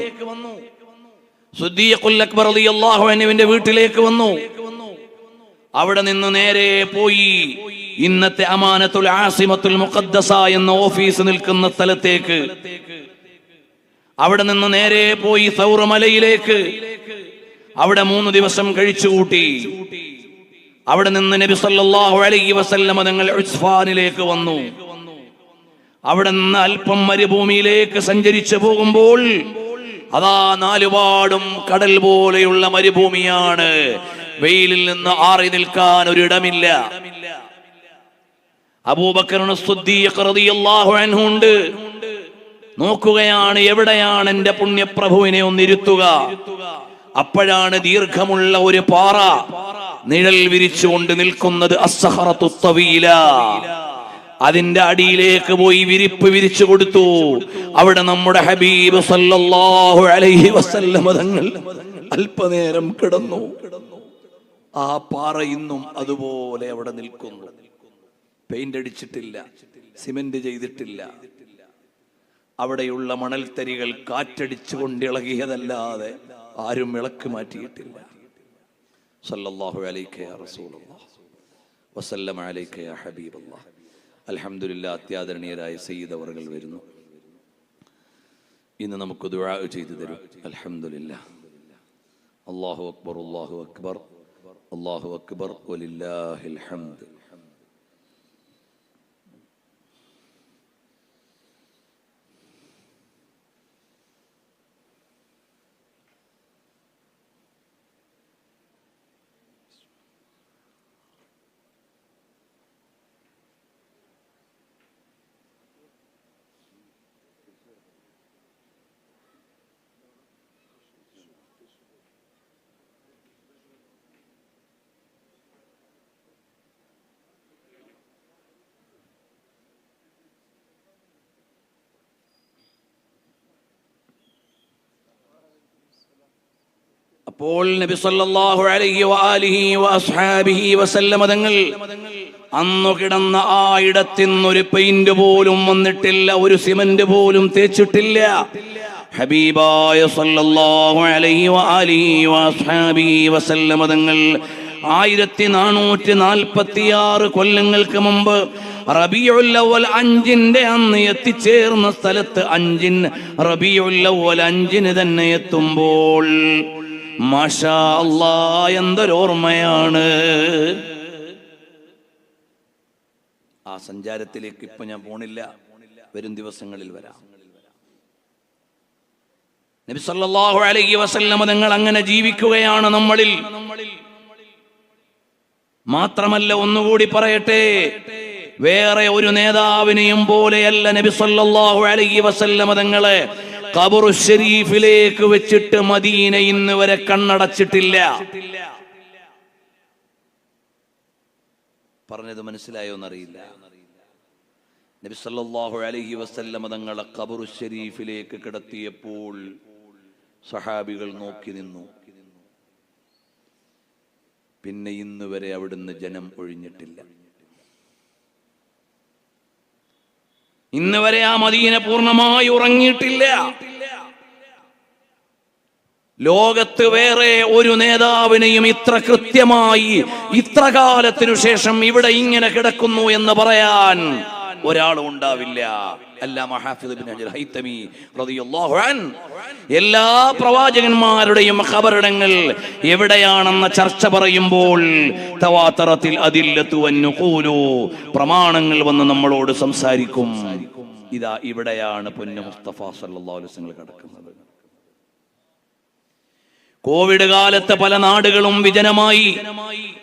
സിദ്ദീഖുൽ അക്ബർ റളിയല്ലാഹു അൻഹുവിന്റെ വീട്ടിലേക്ക് വന്നു. അവിടെ നിന്ന് നേരെ പോയി ഇന്നത്തെ അമാനത്തുൽ ആസിമത്തുൽ മുഖദ്ദസ എന്ന ഓഫീസ് നിൽക്കുന്ന സ്ഥലത്തേക്ക്, അവിടെ നിന്ന് നേരെ പോയി സൗർ മലയിലേക്ക്. അവിടെ 3 ദിവസം കഴിച്ചുകൂട്ടി. അവിടെ നിന്ന് നബി സല്ലല്ലാഹു അലൈഹി വസല്ലം തങ്ങൾ ഉസ്ഫാനിലേക്ക് വന്നു. അവിടെ നിന്ന് അല്പം മരുഭൂമിയിലേക്ക് സഞ്ചരിച്ചു പോകുമ്പോൾ അതാ നാലുപാടും കടൽ പോലെയുള്ള മരുഭൂമിയാണ്. വെയിലിൽ നിന്ന് ആറി നിൽക്കാൻ ഒരിടമില്ല. അബൂബക്കർ സിദ്ദീഖ് റളിയല്ലാഹു അൻഹു ഉണ്ട്. നോക്കുകയാണ്, എവിടെയാണ് എന്റെ പുണ്യപ്രഭുവിനെ ഒന്നിരുത്തുക. അപ്പോഴാണ് ദീർഘമുള്ള ഒരു പാറ നിഴൽ വിരിച്ചുകൊണ്ട് നിൽക്കുന്നത്. അസ്സഹറത്തു തവീല. അതിന്റെ അടിയിലേക്ക് പോയി വിരിപ്പ് വിരിച്ചു കൊടുത്തു. അവിടെ നമ്മുടെ ഹബീബ് സല്ലല്ലാഹു അലൈഹി വസല്ലം തങ്ങൾ അല്പനേരം കിടന്നു. ആ പാറ ഇന്നും അതുപോലെ അവിടെ നിൽക്കുന്നു. പെയിന്റ് അടിച്ചിട്ടില്ല, സിമന്റ് ചെയ്തിട്ടില്ല. അവിടെയുള്ള മണൽത്തരികൾ കാറ്റടിച്ചുകൊണ്ട് ഇളകിയതല്ലാതെ ആരും ഇളക്ക് മാറ്റിയിട്ടില്ല. സല്ലല്ലാഹു അലൈക യാ റസൂലല്ലാഹ് വസല്ലമ അലൈക യാ ഹബീബല്ലാഹ്. അൽഹംദുലില്ലാ, അത്യാദരണീയരായ സയ്യിദ് അവറുകൾ വരുന്നു. ഇന്ന് നമുക്ക് ദുആ ചെയ്തു തരും. അൽഹംദുലില്ലാ. അല്ലാഹു അക്ബർ, അല്ലാഹു അക്ബർ, അല്ലാഹു അക്ബർ വലില്ലാഹിൽ ഹംദ്. അപ്പോൾ നബി സല്ലല്ലാഹു അലൈഹി വആലിഹി വഅസ്ഹാബിഹി വസല്ലമ തങ്ങൾ അന്നു കിടന്ന ആ ഇടത്തിന്നൊരു പെയിന്റ് പോലും വന്നിട്ടില്ല, ഒരു സിമന്റ് പോലും തേച്ചിട്ടില്ല. ഹബീബായ സല്ലല്ലാഹു അലൈഹി വആലിഹി വഅസ്ഹാബിഹി വസല്ലമ തങ്ങൾ 1446 കൊല്ലങ്ങൾക്ക് മുമ്പ് റബീഉൽ അവ്വൽ 5-ന്റെ അന്ന് എത്തിച്ചേർന്ന സ്ഥലത്ത് റബീഉൽ അവ്വൽ 5-ന് തന്നെ എത്തുമ്പോൾ മാഷാ അല്ലാഹ് എന്തൊരോർമ്മയാണ്. ആ സഞ്ചാരത്തിലേക്ക് ഇപ്പൊ ഞാൻ പോണില്ല, വരും ദിവസങ്ങളിൽ വരാം. നബി സല്ലല്ലാഹു അലൈഹി വസല്ലം തങ്ങൾ അങ്ങനെ ജീവിക്കുകയാണ് നമ്മളിൽ. മാത്രമല്ല, ഒന്നുകൂടി പറയട്ടെ, വേറെ ഒരു നേതാവിനെയും പോലെയല്ല നബി സല്ലല്ലാഹു അലൈഹി വസല്ലം തങ്ങളെ ഖബറു ശരീഫിലേക്ക് വെച്ചിട്ട് മദീന ഇന്ന് വരെ കണ്ണടച്ചിട്ടില്ല. പറഞ്ഞത് മനസ്സിലായോ എന്നറിയില്ല. നബി സല്ലല്ലാഹു അലൈഹി വസല്ലം തങ്ങളെ ഖബറു ശരീഫിലേക്ക് കിടത്തിയപ്പോൾ സഹാബികൾ നോക്കി നിന്നു. പിന്നെ ഇന്ന് വരെ അവിടുന്ന് ജനം ഒഴിഞ്ഞിട്ടില്ല. ഇന്ന് വരെ ആ മദീന പൂർണ്ണമായി ഉറങ്ങിയിട്ടില്ല. ലോകത്ത് വേറെ ഒരു നേതാവിനെയും ഇത്ര കൃത്യമായി ഇത്ര കാലത്തിനു ശേഷം ഇവിടെ ഇങ്ങനെ കിടക്കുന്നു എന്ന് പറയാൻ ഒരാളും ഉണ്ടാവില്ല. അല്ലാമ ഹാഫിദ് ഇബ്നു ഹജർ ഹൈതമി റളിയല്ലാഹു അൻഹു എല്ലാ പ്രവാചകന്മാരുടെയും ഖബറിടങ്ങൾ എവിടെയാണെന്ന ചർച്ച പറയുമ്പോൾ തവാതറത്തിൽ അദില്ലതു വന്നുഖൂലു, പ്രമാണങ്ങൾ വന്ന് നമ്മളോട് സംസാരിക്കും. ഇതാ ഇവിടെയാണ് പൊന്നു മുസ്തഫ സല്ലല്ലാഹു അലൈഹി വസല്ലം കിടക്കുന്നത്. കോവിഡ് കാലത്ത് പല നാടുകളും വിജനമായി.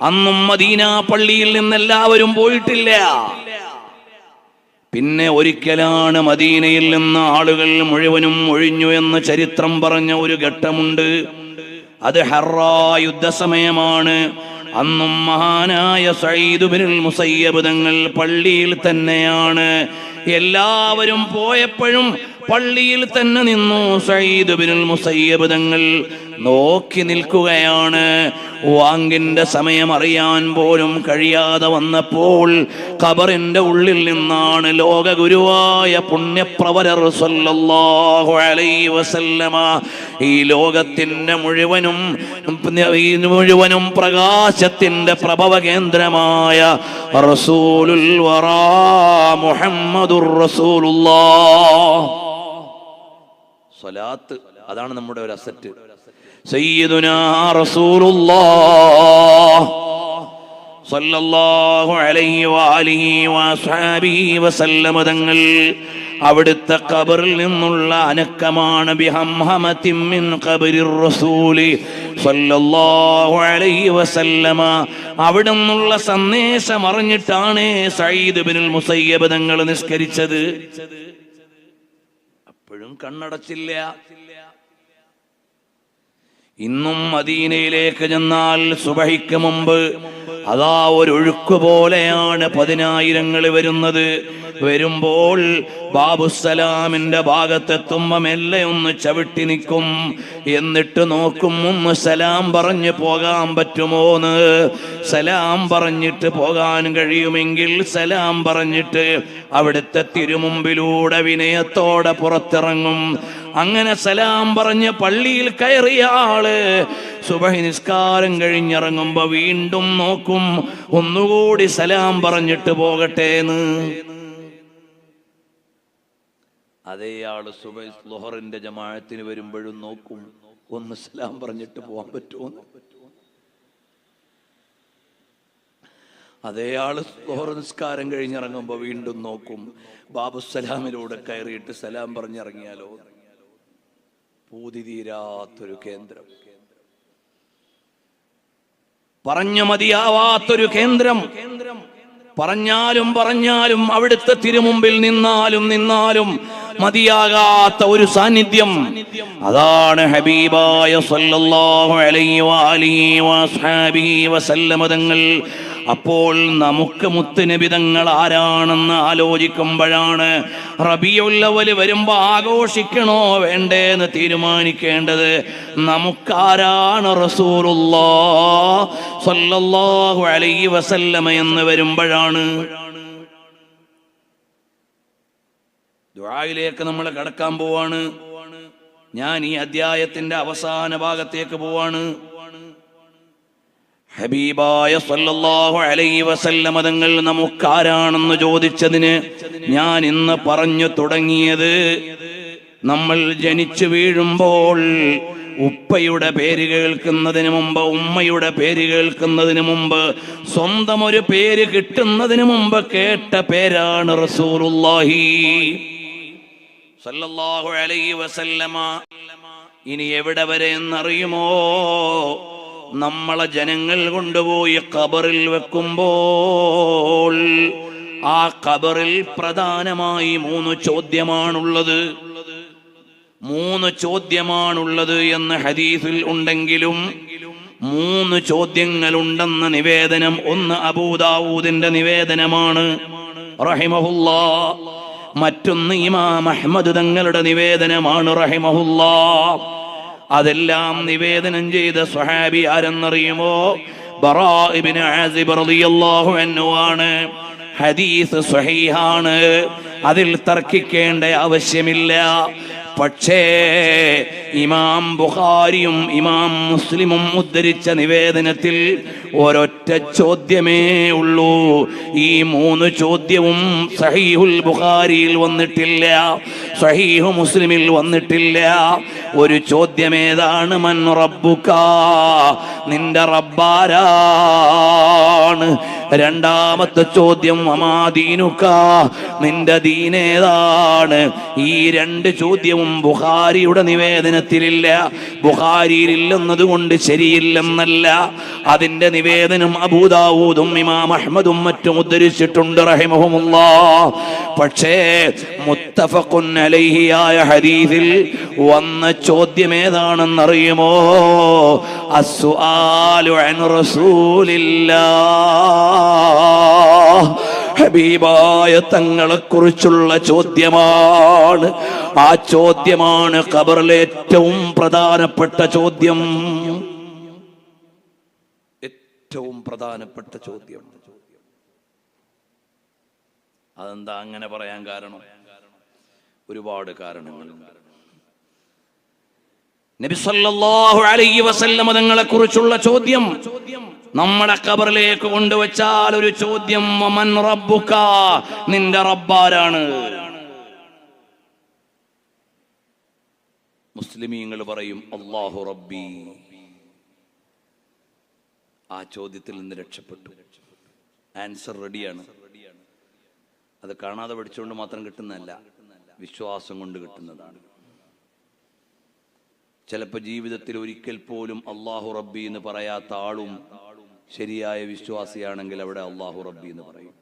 അന്നും മദീന പള്ളിയിൽ നിന്ന് എല്ലാവരും പോയിട്ടില്ല. പിന്നെ ഒരിക്കലാണ് മദീനയിൽ നിന്ന് ആളുകൾ മുഴുവനും ഒഴിഞ്ഞു എന്ന് ചരിത്രം പറഞ്ഞ ഒരു ഘട്ടമുണ്ട്. അത് ഹറാ യുദ്ധസമയമാണ്. അന്നും മഹാനായ സഈദ് ഇബ്നുൽ മുസയ്യബ് തങ്ങൾ പള്ളിയിൽ തന്നെയാണ്. എല്ലാവരും പോയപ്പോഴും പള്ളിയിൽ തന്നെ നിന്നു. സഈദ് ഇബ്നുൽ മുസയ്യബ് തങ്ങൾ നോക്കി നിൽക്കുകയാണ്. വാങ്കിന്റെ സമയം അറിയാൻ പോലും കഴിയാതെ വന്നപ്പോൾ ഖബറിന്റെ ഉള്ളിൽ നിന്നാണ് ലോക ഗുരുവായ പുണ്യപ്രവരർ സല്ലല്ലാഹു അലൈഹി വസല്ലമ ഈ ലോകത്തിന്റെ മുഴുവനും പ്രകാശത്തിന്റെ പ്രഭവ കേന്ദ്രമായ റസൂലുൽ വറാ മുഹമ്മദുർ റസൂലുള്ളാഹ്. സ്വലാത്ത് അതാണ് നമ്മുടെ ഒരു അസറ്റ്. സയ്യിദുനാ റസൂലുള്ളാഹ് സല്ലല്ലാഹു അലൈഹി വആലിഹി വസഹബിഹി വസല്ലമ തങ്ങൾ അവിടുത്തെ ഖബറിൽ നിന്നുള്ള അനക്കമാണ്. ബിഹംഹമത്തിൻ മിൻ ഖബറിർ റസൂലി സല്ലല്ലാഹു അലൈഹി വസല്ലമ. അവിടെ നിന്നുള്ള സന്ദേശം അറിഞ്ഞിട്ടാണ് സഈദ് ഇബ്നുൽ മുസയ്യബ് തങ്ങൾ നിസ്കരിച്ചത്. അപ്പോഴും കണ്ണടച്ചില്ല. ഇന്നും മദീനയിലേക്ക് ചെന്നാൽ സുബഹിക്ക് മുമ്പ് അതാ ഒരു ഒഴുക്ക് പോലെയാണ് 10,000 വരുന്നത്. വരുമ്പോൾ ബാബുസലാമിന്റെ ഭാഗത്തെത്തുമ്പോ മെല്ലെ ഒന്ന് ചവിട്ടി നിൽക്കും. എന്നിട്ട് നോക്കും ഒന്ന് സലാം പറഞ്ഞ് പോകാൻ പറ്റുമോന്ന്. സലാം പറഞ്ഞിട്ട് പോകാൻ കഴിയുമെങ്കിൽ സലാം പറഞ്ഞിട്ട് അവിടുത്തെ തിരുമുമ്പിലൂടെ വിനയത്തോടെ പുറത്തിറങ്ങും. അങ്ങനെ സലാം പറഞ്ഞ് പള്ളിയിൽ കയറിയ ആള് സുബഹി നിസ്കാരം കഴിഞ്ഞിറങ്ങുമ്പോ വീണ്ടും നോക്കും ഒന്നുകൂടി സലാം പറഞ്ഞിട്ട് പോകട്ടേന്ന്. അതേയാള് സുബഹി ളുഹറിന്റെ ജമാഅത്തിന് വരുമ്പോഴും നോക്കും ഒന്ന് സലാം പറഞ്ഞിട്ട് പോകാൻ പറ്റുമോ. അതേയാള് ളുഹർ നിസ്കാരം കഴിഞ്ഞിറങ്ങുമ്പോ വീണ്ടും നോക്കും ബാബുസലാമിലൂടെ കയറിയിട്ട് സലാം പറഞ്ഞിറങ്ങിയാലോ. പൂതി തീരാത്തൊരു കേന്ദ്രം, പറഞ്ഞു മതിയാവാത്തൊരു കേന്ദ്രം. പറഞ്ഞാലും അവിടുത്തെ തിരുമുമ്പിൽ നിന്നാലും മതിയാകാത്ത ഒരു സാന്നിധ്യം. അതാണ് ഹബീബായ സല്ലല്ലാഹു അലൈഹി വആലിഹി വസഹബിഹി വസല്ലമ തങ്ങൾ. അപ്പോൾ നമുക്ക് മുത്തുനബി തങ്ങൾ ആരാണെന്ന് ആലോചിക്കുമ്പോഴാണ് റബീഉൽ അവ്വൽ വരുമ്പോ ആഘോഷിക്കണോ വേണ്ടേന്ന് തീരുമാനിക്കേണ്ടത്. നമുക്കാരാണ് റസൂലുള്ളാഹ് സ്വല്ലല്ലാഹു അലൈഹി വസല്ലമ എന്ന് വരുമ്പോഴാണ്. ദുആയിലേക്ക് നമ്മൾ കടക്കാൻ പോവാണ്. ഞാൻ ഈ അധ്യായത്തിന്റെ അവസാന ഭാഗത്തേക്ക് പോവാണ്. ഹബീബായ സല്ലല്ലാഹു അലൈഹി വസല്ലമ തങ്ങൾ നമുക്കാരാണെന്ന് ചോദിച്ചതിന് ഞാൻ ഇന്ന് പറഞ്ഞു തുടങ്ങിയത്, നമ്മൾ ജനിച്ചു വീഴുമ്പോൾ ഉപ്പയുടെ പേര് കേൾക്കുന്നതിന് മുമ്പ്, ഉമ്മയുടെ പേര് കേൾക്കുന്നതിന് മുമ്പ്, സ്വന്തം ഒരു പേര് കിട്ടുന്നതിന് മുമ്പ് കേട്ട പേരാണ് റസൂലുള്ളാഹി സല്ലല്ലാഹു അലൈഹി വസല്ലമ. ഇനി എവിടെ വരെ എന്നറിയുമോ? നമ്മളെ ജനങ്ങൾ കൊണ്ടുപോയി ഖബറിൽ വെക്കുമ്പോൾ ആ ഖബറിൽ പ്രധാനമായി 3 ചോദ്യമാണുള്ളത്. 3 ചോദ്യമാണുള്ളത് എന്ന് ഹദീസിൽ ഉണ്ടെങ്കിലും 3 ചോദ്യങ്ങളുണ്ടെന്ന നിവേദനം ഒന്ന് അബൂദാവൂദിന്റെ നിവേദനമാണ് റഹിമഹുല്ലാഹ്. മറ്റൊന്ന് ഇമാം അഹ്മദ് തങ്ങളുടെ നിവേദനമാണ് റഹിമഹുല്ലാഹ്. അതെല്ലാം നിവേദനം ചെയ്ത സ്വഹാബി ആരെന്നറിയുമോ? ബറാ ഇബ്നു ആസിബ് റളിയല്ലാഹു അൻഹു ആണ്. ഹദീസ് സ്വഹീഹാണ്, അതിൽ തർക്കിക്കേണ്ട ആവശ്യമില്ല. പക്ഷേ ഇമാം ബുഖാരിയും ഇമാം മുസ്ലിമും ഉദ്ധരിച്ച നിവേദനത്തിൽ ഒരൊറ്റ ചോദ്യമേ ഉള്ളൂ. ഈ 3 ചോദ്യവും സഹീഹുൽ ബുഖാരിയിൽ വന്നിട്ടില്ല, സഹീഹു മുസ്ലിമിൽ വന്നിട്ടില്ല. ഒരു ചോദ്യം ഏതാണ്? മൻ റബ്ബുക, നിന്റെ റബ്ബാരാണ്? രണ്ടാമത്തെ ചോദ്യം വമാദീനുക, നിന്റെ ദീനേതാണ്? ഈ രണ്ട് ചോദ്യവും ബുഖാരിയുടെ നിവേദനത്തിലില്ല. ബുഖാരിയിലില്ലെന്നതുകൊണ്ട് ശരിയില്ലെന്നല്ല, അതിന്റെ നിവേദനം അബൂദാവൂദും ഇമാം അഹ്മദും മറ്റും ഉദ്ധരിച്ചിട്ടുണ്ട് റഹിമഹുമുല്ലാഹ്. പക്ഷേ മുത്തഫഖുൻ അലൈഹിയായ ഹദീസിൽ വന്ന ചോദ്യം ഏതാണെന്നറിയുമോ? അസ്സുആലു അൻ റസൂലില്ലാഹ്, ഹബീബായ തങ്ങളെ കുറിച്ചുള്ള ചോദ്യമാണ്. ആ ചോദ്യമാണ് ഖബറിലെ ഏറ്റവും പ്രധാനപ്പെട്ട ചോദ്യം. ഏറ്റവും പ്രധാനപ്പെട്ട ചോദ്യം. അതെന്താ അങ്ങനെ പറയാൻ കാരണം? ഒരുപാട് കാരണങ്ങളുണ്ട്. നബി സല്ലല്ലാഹു അലൈഹി വസല്ലം തങ്ങളെ കുറിച്ചുള്ള ചോദ്യം നമ്മുടെ ഖബറിലേക്ക് കൊണ്ടുവച്ചാൽ ഒരു ചോദ്യം, വമൻ റബ്ബുക, നിന്റെ റബ്ബാരാണ്? മുസ്ലിമീങ്ങൾ പറയും അല്ലാഹു റബ്ബി. ആ ചോദ്യത്തിൽ നിന്ന് രക്ഷപ്പെട്ടു. ആൻസർ റെഡിയാണ്. അത് കാണാതെ പഠിച്ചുകൊണ്ട് മാത്രം കിട്ടുന്നതല്ല, വിശ്വാസം കൊണ്ട് കിട്ടുന്നതാണ്. ചിലപ്പോൾ ജീവിതത്തിൽ ഒരിക്കൽ പോലും അല്ലാഹു റബ്ബി എന്ന് പറയാത്ത ആളും ശരിയായ വിശ്വാസിയാണെങ്കിൽ അവിടെ അല്ലാഹു റബ്ബി എന്ന് പറയും.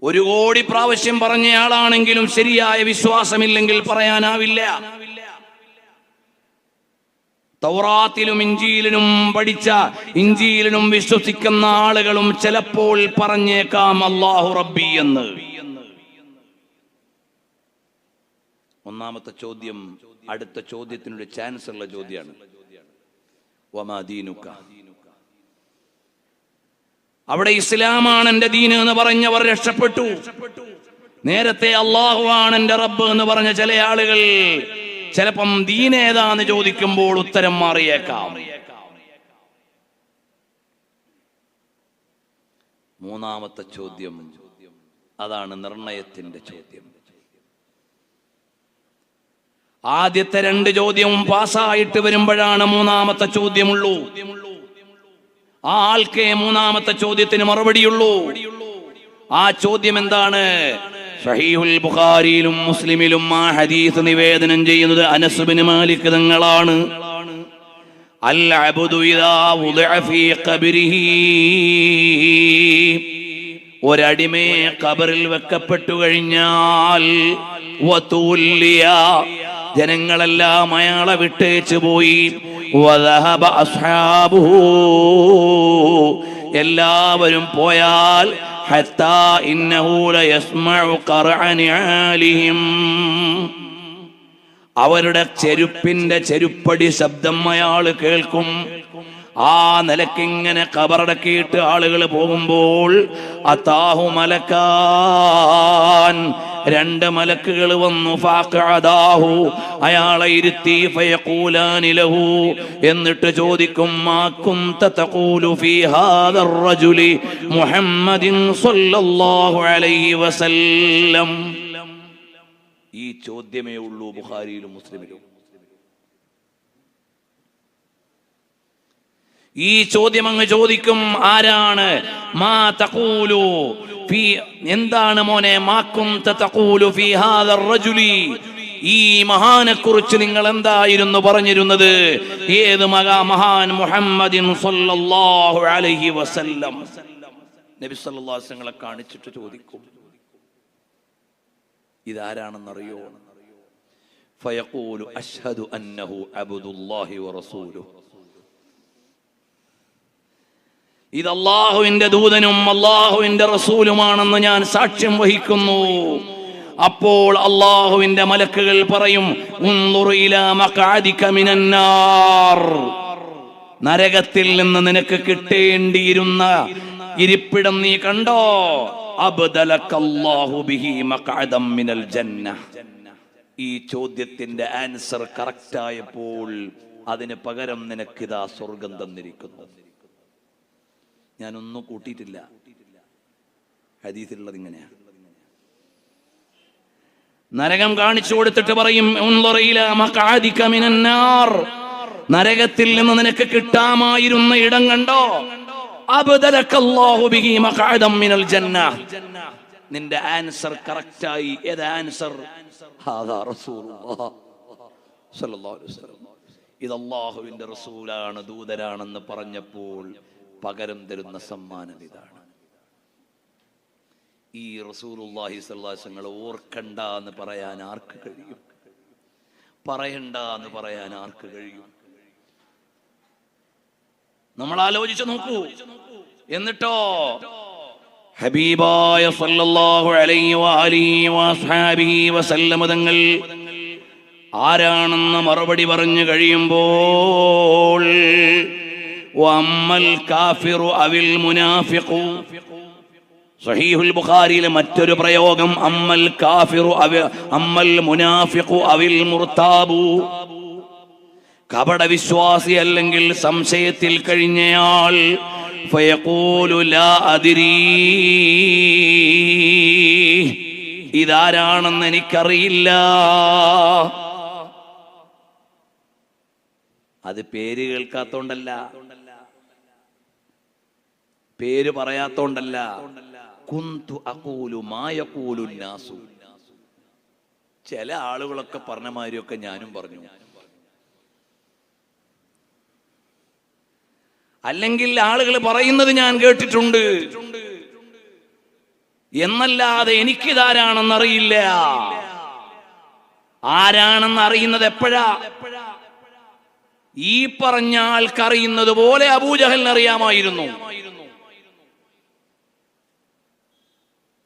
ഒരു കോടി പ്രാവശ്യം പറഞ്ഞയാളാണെങ്കിലും ശരിയായ വിശ്വാസമില്ലെങ്കിൽ പറയാനാവില്ല. തൗറാത്തിലും ഇഞ്ചീലിനും പഠിച്ച, ഇഞ്ചീലിനും വിശ്വസിക്കുന്ന ആളുകളും ചിലപ്പോൾ പറഞ്ഞേക്കാം അല്ലാഹു റബ്ബി എന്ന്. ഒന്നാമത്തെ ചോദ്യം അടുത്ത ചോദ്യത്തിനൊരു ചാൻസ് ഉള്ള ചോദ്യമാണ്. വമാ ദീനുക, അവിടെ ഇസ്ലാമാണ് എന്റെ ദീന് എന്ന് പറഞ്ഞവർ രക്ഷപ്പെട്ടു. നേരത്തെ അല്ലാഹു ആണ് എന്റെ റബ്ബ് എന്ന് പറഞ്ഞ ചില ആളുകൾ ചിലപ്പം ദീനേതാന്ന് ചോദിക്കുമ്പോൾ ഉത്തരം മാറിയേക്കാം. മൂന്നാമത്തെ ചോദ്യം, അതാണ് നിർണയത്തിന്റെ ചോദ്യം. ആദ്യത്തെ രണ്ട് ചോദ്യവും പാസ്സായിട്ട് വരുമ്പോഴാണ് മൂന്നാമത്തെ ചോദ്യമുള്ളൂ. ആ ആൾക്കേ മൂന്നാമത്തെ ചോദ്യത്തിന് മറുപടിയുള്ളൂ. ആ ചോദ്യം എന്താണ്? സഹീഹുൽ ബുഖാരിയിലും മുസ്ലിമിലും ആ ഹദീസ് നിവേദനം ചെയ്യുന്നത് അനസ് ബിൻ മാലിക് തങ്ങളാണ്. അൽ അബ്ദു ഇദാ വുദിഅ ഫീ ഖബ്രിഹി, ഒരടിമയെ ഖബറിൽ വെക്കപ്പെട്ടു കഴിഞ്ഞാൽ വതുല്ലിയ, ജനങ്ങളെല്ലാം അയാളെ വിട്ടേച്ചു പോയി. വദഹബ അസ്ഹാബുഹു, എല്ലാവരും പോയാൽ ഹത്താ ഇന്നഹു ലയസ്മഉ ഖർഅ നിആലിഹിം, അവരുടെ ചെരുപ്പിന്റെ ചെരുപ്പടി ശബ്ദം അയാൾ കേൾക്കും. ആ നിലക്കിങ്ങനെ ഖബറടക്കിയിട്ട് ആളുകൾ പോകുമ്പോൾ അതാഹു മലക്കാൻ, രണ്ട് മലക്കുകൾ വന്നു. ഫഖഅദാഹു, അയാളെ ഇരുത്തി. ഫയഖൂലാനി ലഹു, എന്നിട്ട് ചോദിക്കും മാ കുന്ത തഖൂലു ഫീ ഹാദർ റജുലി മുഹമ്മദിൻ സ്വല്ലല്ലാഹു അലൈഹി വസല്ലം. ഈ ചോദ്യമേ ഉള്ളൂ ബുഖാരിയിലും മുസ്ലിമിലും. ഈ ചോദ്യം അങ്ങ് ചോദിക്കും, ആരാണ്? മാ തഖൂലു ഫീ, എന്താണ് മോനെ? മാ കുന്ത തഖൂലു ഫീ ഹാദർ റജുലി, ഈ മഹാനെ കുറിച്ച് നിങ്ങൾ എന്തായിരുന്നു പറഞ്ഞിരുന്നത്? ഏത് മഹാൻ? മുഹമ്മദിൻ സ്വല്ലല്ലാഹു അലൈഹി വസല്ലം. നബി സല്ലല്ലാഹു അലൈഹി വസല്ലം കാണിച്ചിട്ട് ചോദിക്കും, ഇതാരാണെന്നറിയോ? ഫയഖൂലു അശ്ഹദു അന്നഹു അബ്ദുല്ലാഹി വറസൂലുഹു, ഇത് അല്ലാഹുവിന്റെ ദൂതനും അല്ലാഹുവിന്റെ റസൂലുമാണെന്ന് ഞാൻ സാക്ഷ്യം വഹിക്കുന്നു. അപ്പോൾ അല്ലാഹുവിന്റെ മലക്കുകൾ പറയും, ഉൻദുർ ഇലാ മഖഅദിക മിനന്നാർ, നരകത്തിൽ നിന്ന് നിനക്ക് കിട്ടേണ്ടിയിരുന്ന ഇരിപ്പിടം നീ കണ്ടോ? അബ്ദലകല്ലാഹു ബിഹി മഖഅദം മിനൽ ജന്ന. ഈ ചോദ്യത്തിന്റെ ആൻസർ കറക്റ്റ് ആയപ്പോൾ അതിന് പകരം നിനക്കിതാ സ്വർഗം തന്നിരിക്കുന്നു. ഞാനൊന്നും കൂട്ടിയിട്ടില്ല, ഹദീസിലുള്ളത് ഇങ്ങനെയാണ്. നരകം കാണിച്ചു കൊടുത്തിട്ട് പറയും, ഉൻദുർ ഇലാ മഖഅദിക മിനന്നാർ, നരകത്തിൽ നിന്ന് നിനക്ക് കിട്ടാമായിരുന്ന ഇടം കണ്ടോ? അബ്ദലക്കല്ലാഹു ബിഹി മഖഅദം മിനൽ ജന്ന. നിന്റെ ആൻസർ കറക്റ്റ് ആയി. ഏത് ആൻസർ? ഹാദാ റസൂലുള്ളാഹ് സ്വല്ലല്ലാഹു അലൈഹി വസല്ലം. ഇത് അല്ലാഹുവിന്റെ റസൂലാണ്, ദൂതരാണെന്ന് പറഞ്ഞപ്പോൾ പകരം തരുന്ന സമ്മാനം ഇതാണ്. ഈ റസൂലുള്ളാഹി സ്വല്ലല്ലാഹു അലൈഹി വസല്ലം ഓർക്കണ്ട എന്ന് പറയാൻ ആർക്ക് കഴിയും? പറയണ്ട എന്ന് പറയാൻ ആർക്ക് കഴിയും? നമ്മൾ ആലോചിച്ചു നോക്കൂ. എന്നിട്ടോ ഹബീബായ സല്ലല്ലാഹു അലൈഹി വഅലിഹി വസ്ഹാബിഹി വസല്ലം തങ്ങൾ ആരാണെന്ന് മറുപടി പറഞ്ഞു കഴിയുമ്പോൾ വഅമ്മൽ കാഫിറു അവിൽ മുനാഫിഖു, സഹീഹുൽ ബുഖാരിയിലെ മറ്റൊരു പ്രയോഗം അമ്മൽ കാഫിറു അമ്മൽ മുനാഫിഖു അവിൽ മുർതാബു, കപട വിശ്വാസി അല്ലെങ്കിൽ സംശയത്തിൽ കഴിഞ്ഞയാൾ ഫയഖൂലു ലാ അദ്രീ, ഇതാരാണെന്ന് എനിക്കറിയില്ല. അത് പേര് കേൾക്കാത്തോണ്ടല്ല, പേര് പറയാത്തോണ്ടല്ല. കുന്തു അഖൂലു മാ യഖൂലു നാസു. ചില ആളുകളൊക്കെ പറഞ്ഞ മാതിരിയൊക്കെ ഞാനും പറഞ്ഞു. അല്ലെങ്കിൽ ആളുകൾ പറയുന്നത് ഞാൻ കേട്ടിട്ടുണ്ട് എന്നല്ലാതെ എനിക്കിതാരാണെന്നറിയില്ല. ആരാണെന്ന് അറിയുന്നത് എപ്പോഴാ? ഈ പറഞ്ഞ ആൾക്കറിയുന്നത് പോലെ അബൂജഹലിന് അറിയാമായിരുന്നു.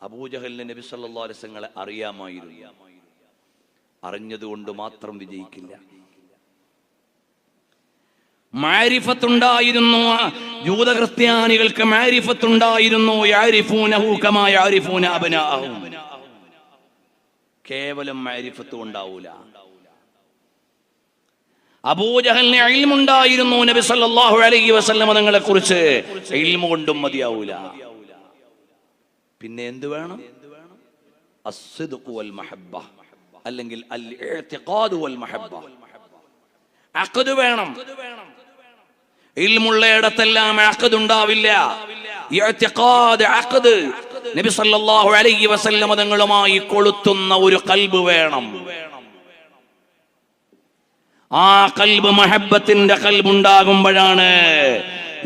അബൂജഹലിന് നബി സല്ലല്ലാഹു അലൈഹി വസല്ലം അറിയാമായിരുന്നു. അറിഞ്ഞതുകൊണ്ട് മാത്രം വിജയിക്കില്ല. മാരിഫത്തുണ്ടായിരുന്നു. ജൂത ക്രിസ്ത്യാനികൾക്ക് മാരിഫത്തുണ്ടായിരുന്നു. യഅരിഫൂനഹു കമാ യഅരിഫൂന അബ്നാഅഹും. കേവലം മാരിഫത്ത് ഉണ്ടാവൂല. അബൂജഹലിന് ഇൽമുണ്ടായിരുന്നു നബി സല്ലല്ലാഹു അലൈഹി വസല്ലം തങ്ങളെ കുറിച്ച്. ഇൽമു കൊണ്ടും മതിയാവൂല. പിന്നെ എന്ത് വേണം? അസ്സിദ്ഖു വൽ മഹബ്ബ, അല്ലെങ്കിൽ അൽ ഇഅ്തിഖാദു വൽ മഹബ്ബ. അഖദ് വേണം. ഇൽമുള്ളയിടത്തെല്ലാം അഖദ് ഉണ്ടാവില്ല. ഇഅ്തിഖാദ്, അഖദ്, നബി സല്ലല്ലാഹു അലൈഹി വസല്ലം തങ്ങളുമായി കൊളുത്തുന്ന ഒരു ഖൽബ് വേണം. ആ ഖൽബ് മഹബ്ബത്തിന്റെ ഖൽബ് ഉണ്ടാകുമ്പോഴാണ്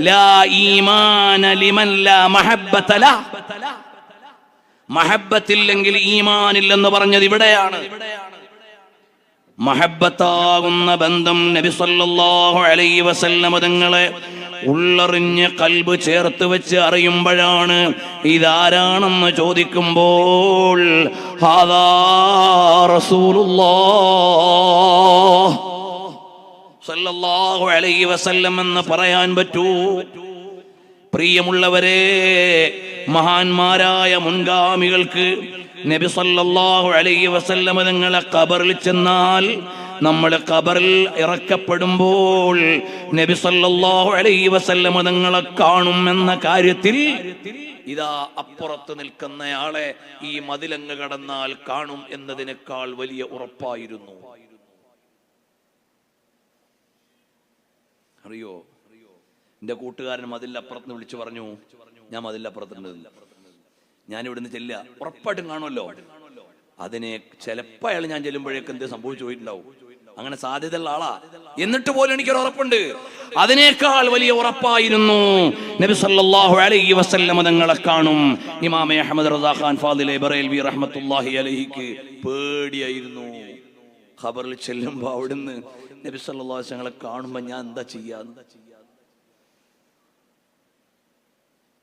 ലാ ഈമാന ലിമൻ ലാ മഹബ്ബത ലഹ. മഹബ്ബത്തില്ലെങ്കിൽ ഈമാനില്ലെന്ന് പറഞ്ഞത് ഇവിടെയാണ്. മഹബ്ബത്താകുന്ന ബന്ധം നബി സല്ലല്ലാഹു അലൈഹി വസല്ലം തങ്ങളെ ഉള്ളറിഞ്ഞ് ഖൽബ് ചേർത്ത് വെച്ച് അറിയുമ്പോഴാണ് ഇതാരാണെന്ന് ചോദിക്കുമ്പോൾ ഹാദാ റസൂലുള്ളാഹ് സല്ലല്ലാഹു അലൈഹി വസല്ലം എന്ന് പറയാൻ പറ്റൂ. പ്രിയമുള്ളവരെ, മഹാന്മാരായ മുൻഗാമികൾക്ക് നബി സല്ലല്ലാഹു അലൈഹി വസല്ലം തങ്ങളെ ഖബറിൽ ചെന്നാൽ, നമ്മൾ ഖബറിൽ ഇറക്കപ്പെടുമ്പോൾ നബി സല്ലല്ലാഹു അലൈഹി വസല്ലം തങ്ങളെ കാണും എന്ന കാര്യത്തിൽ ഇതാ അപ്പുറത്ത് നിൽക്കുന്നയാളെ ഈ മതിലങ്ങ് കടന്നാൽ കാണും എന്നതിനേക്കാൾ വലിയ ഉറപ്പായിരുന്നു. അറിയോ, എന്റെ കൂട്ടുകാരൻ മതിലപ്പുറത്ത് വിളിച്ചു പറഞ്ഞു, ഞാൻ മതിലപ്പുറത്തുണ്ട്, ഞാൻ ഇവിടുന്ന് ചെല്ല, ഉറപ്പായിട്ടും കാണുമല്ലോ. അതിനെ ചിലപ്പോൾ അയാൾ ഞാൻ ചെല്ലുമ്പോഴേക്ക് എന്ത് സംഭവിച്ചു പോയിട്ടുണ്ടാവും. അങ്ങനെ സാധ്യതയുള്ള ആളാ. എന്നിട്ട് പോലും എനിക്കൊരു ഉറപ്പുണ്ട്. അതിനേക്കാൾ വലിയ ഉറപ്പായിരുന്നു നബി സല്ലല്ലാഹു അലൈഹി വസല്ലം തങ്ങളെ കാണും. ഇമാം അഹ്മദ് റസാ ഖാൻ ഫാദിലെ ബറേൽവി റഹ്മത്തുള്ളാഹി അലൈഹിക്ക് പേടിയായിരുന്നു. ഖബറിൽ ചെല്ലുമ്പോ അവിടുന്ന് നബി സല്ലല്ലാഹു അലൈഹി വസല്ലം കാണുമ്പോ ഞാൻ എന്താ ചെയ്യാന്ന്.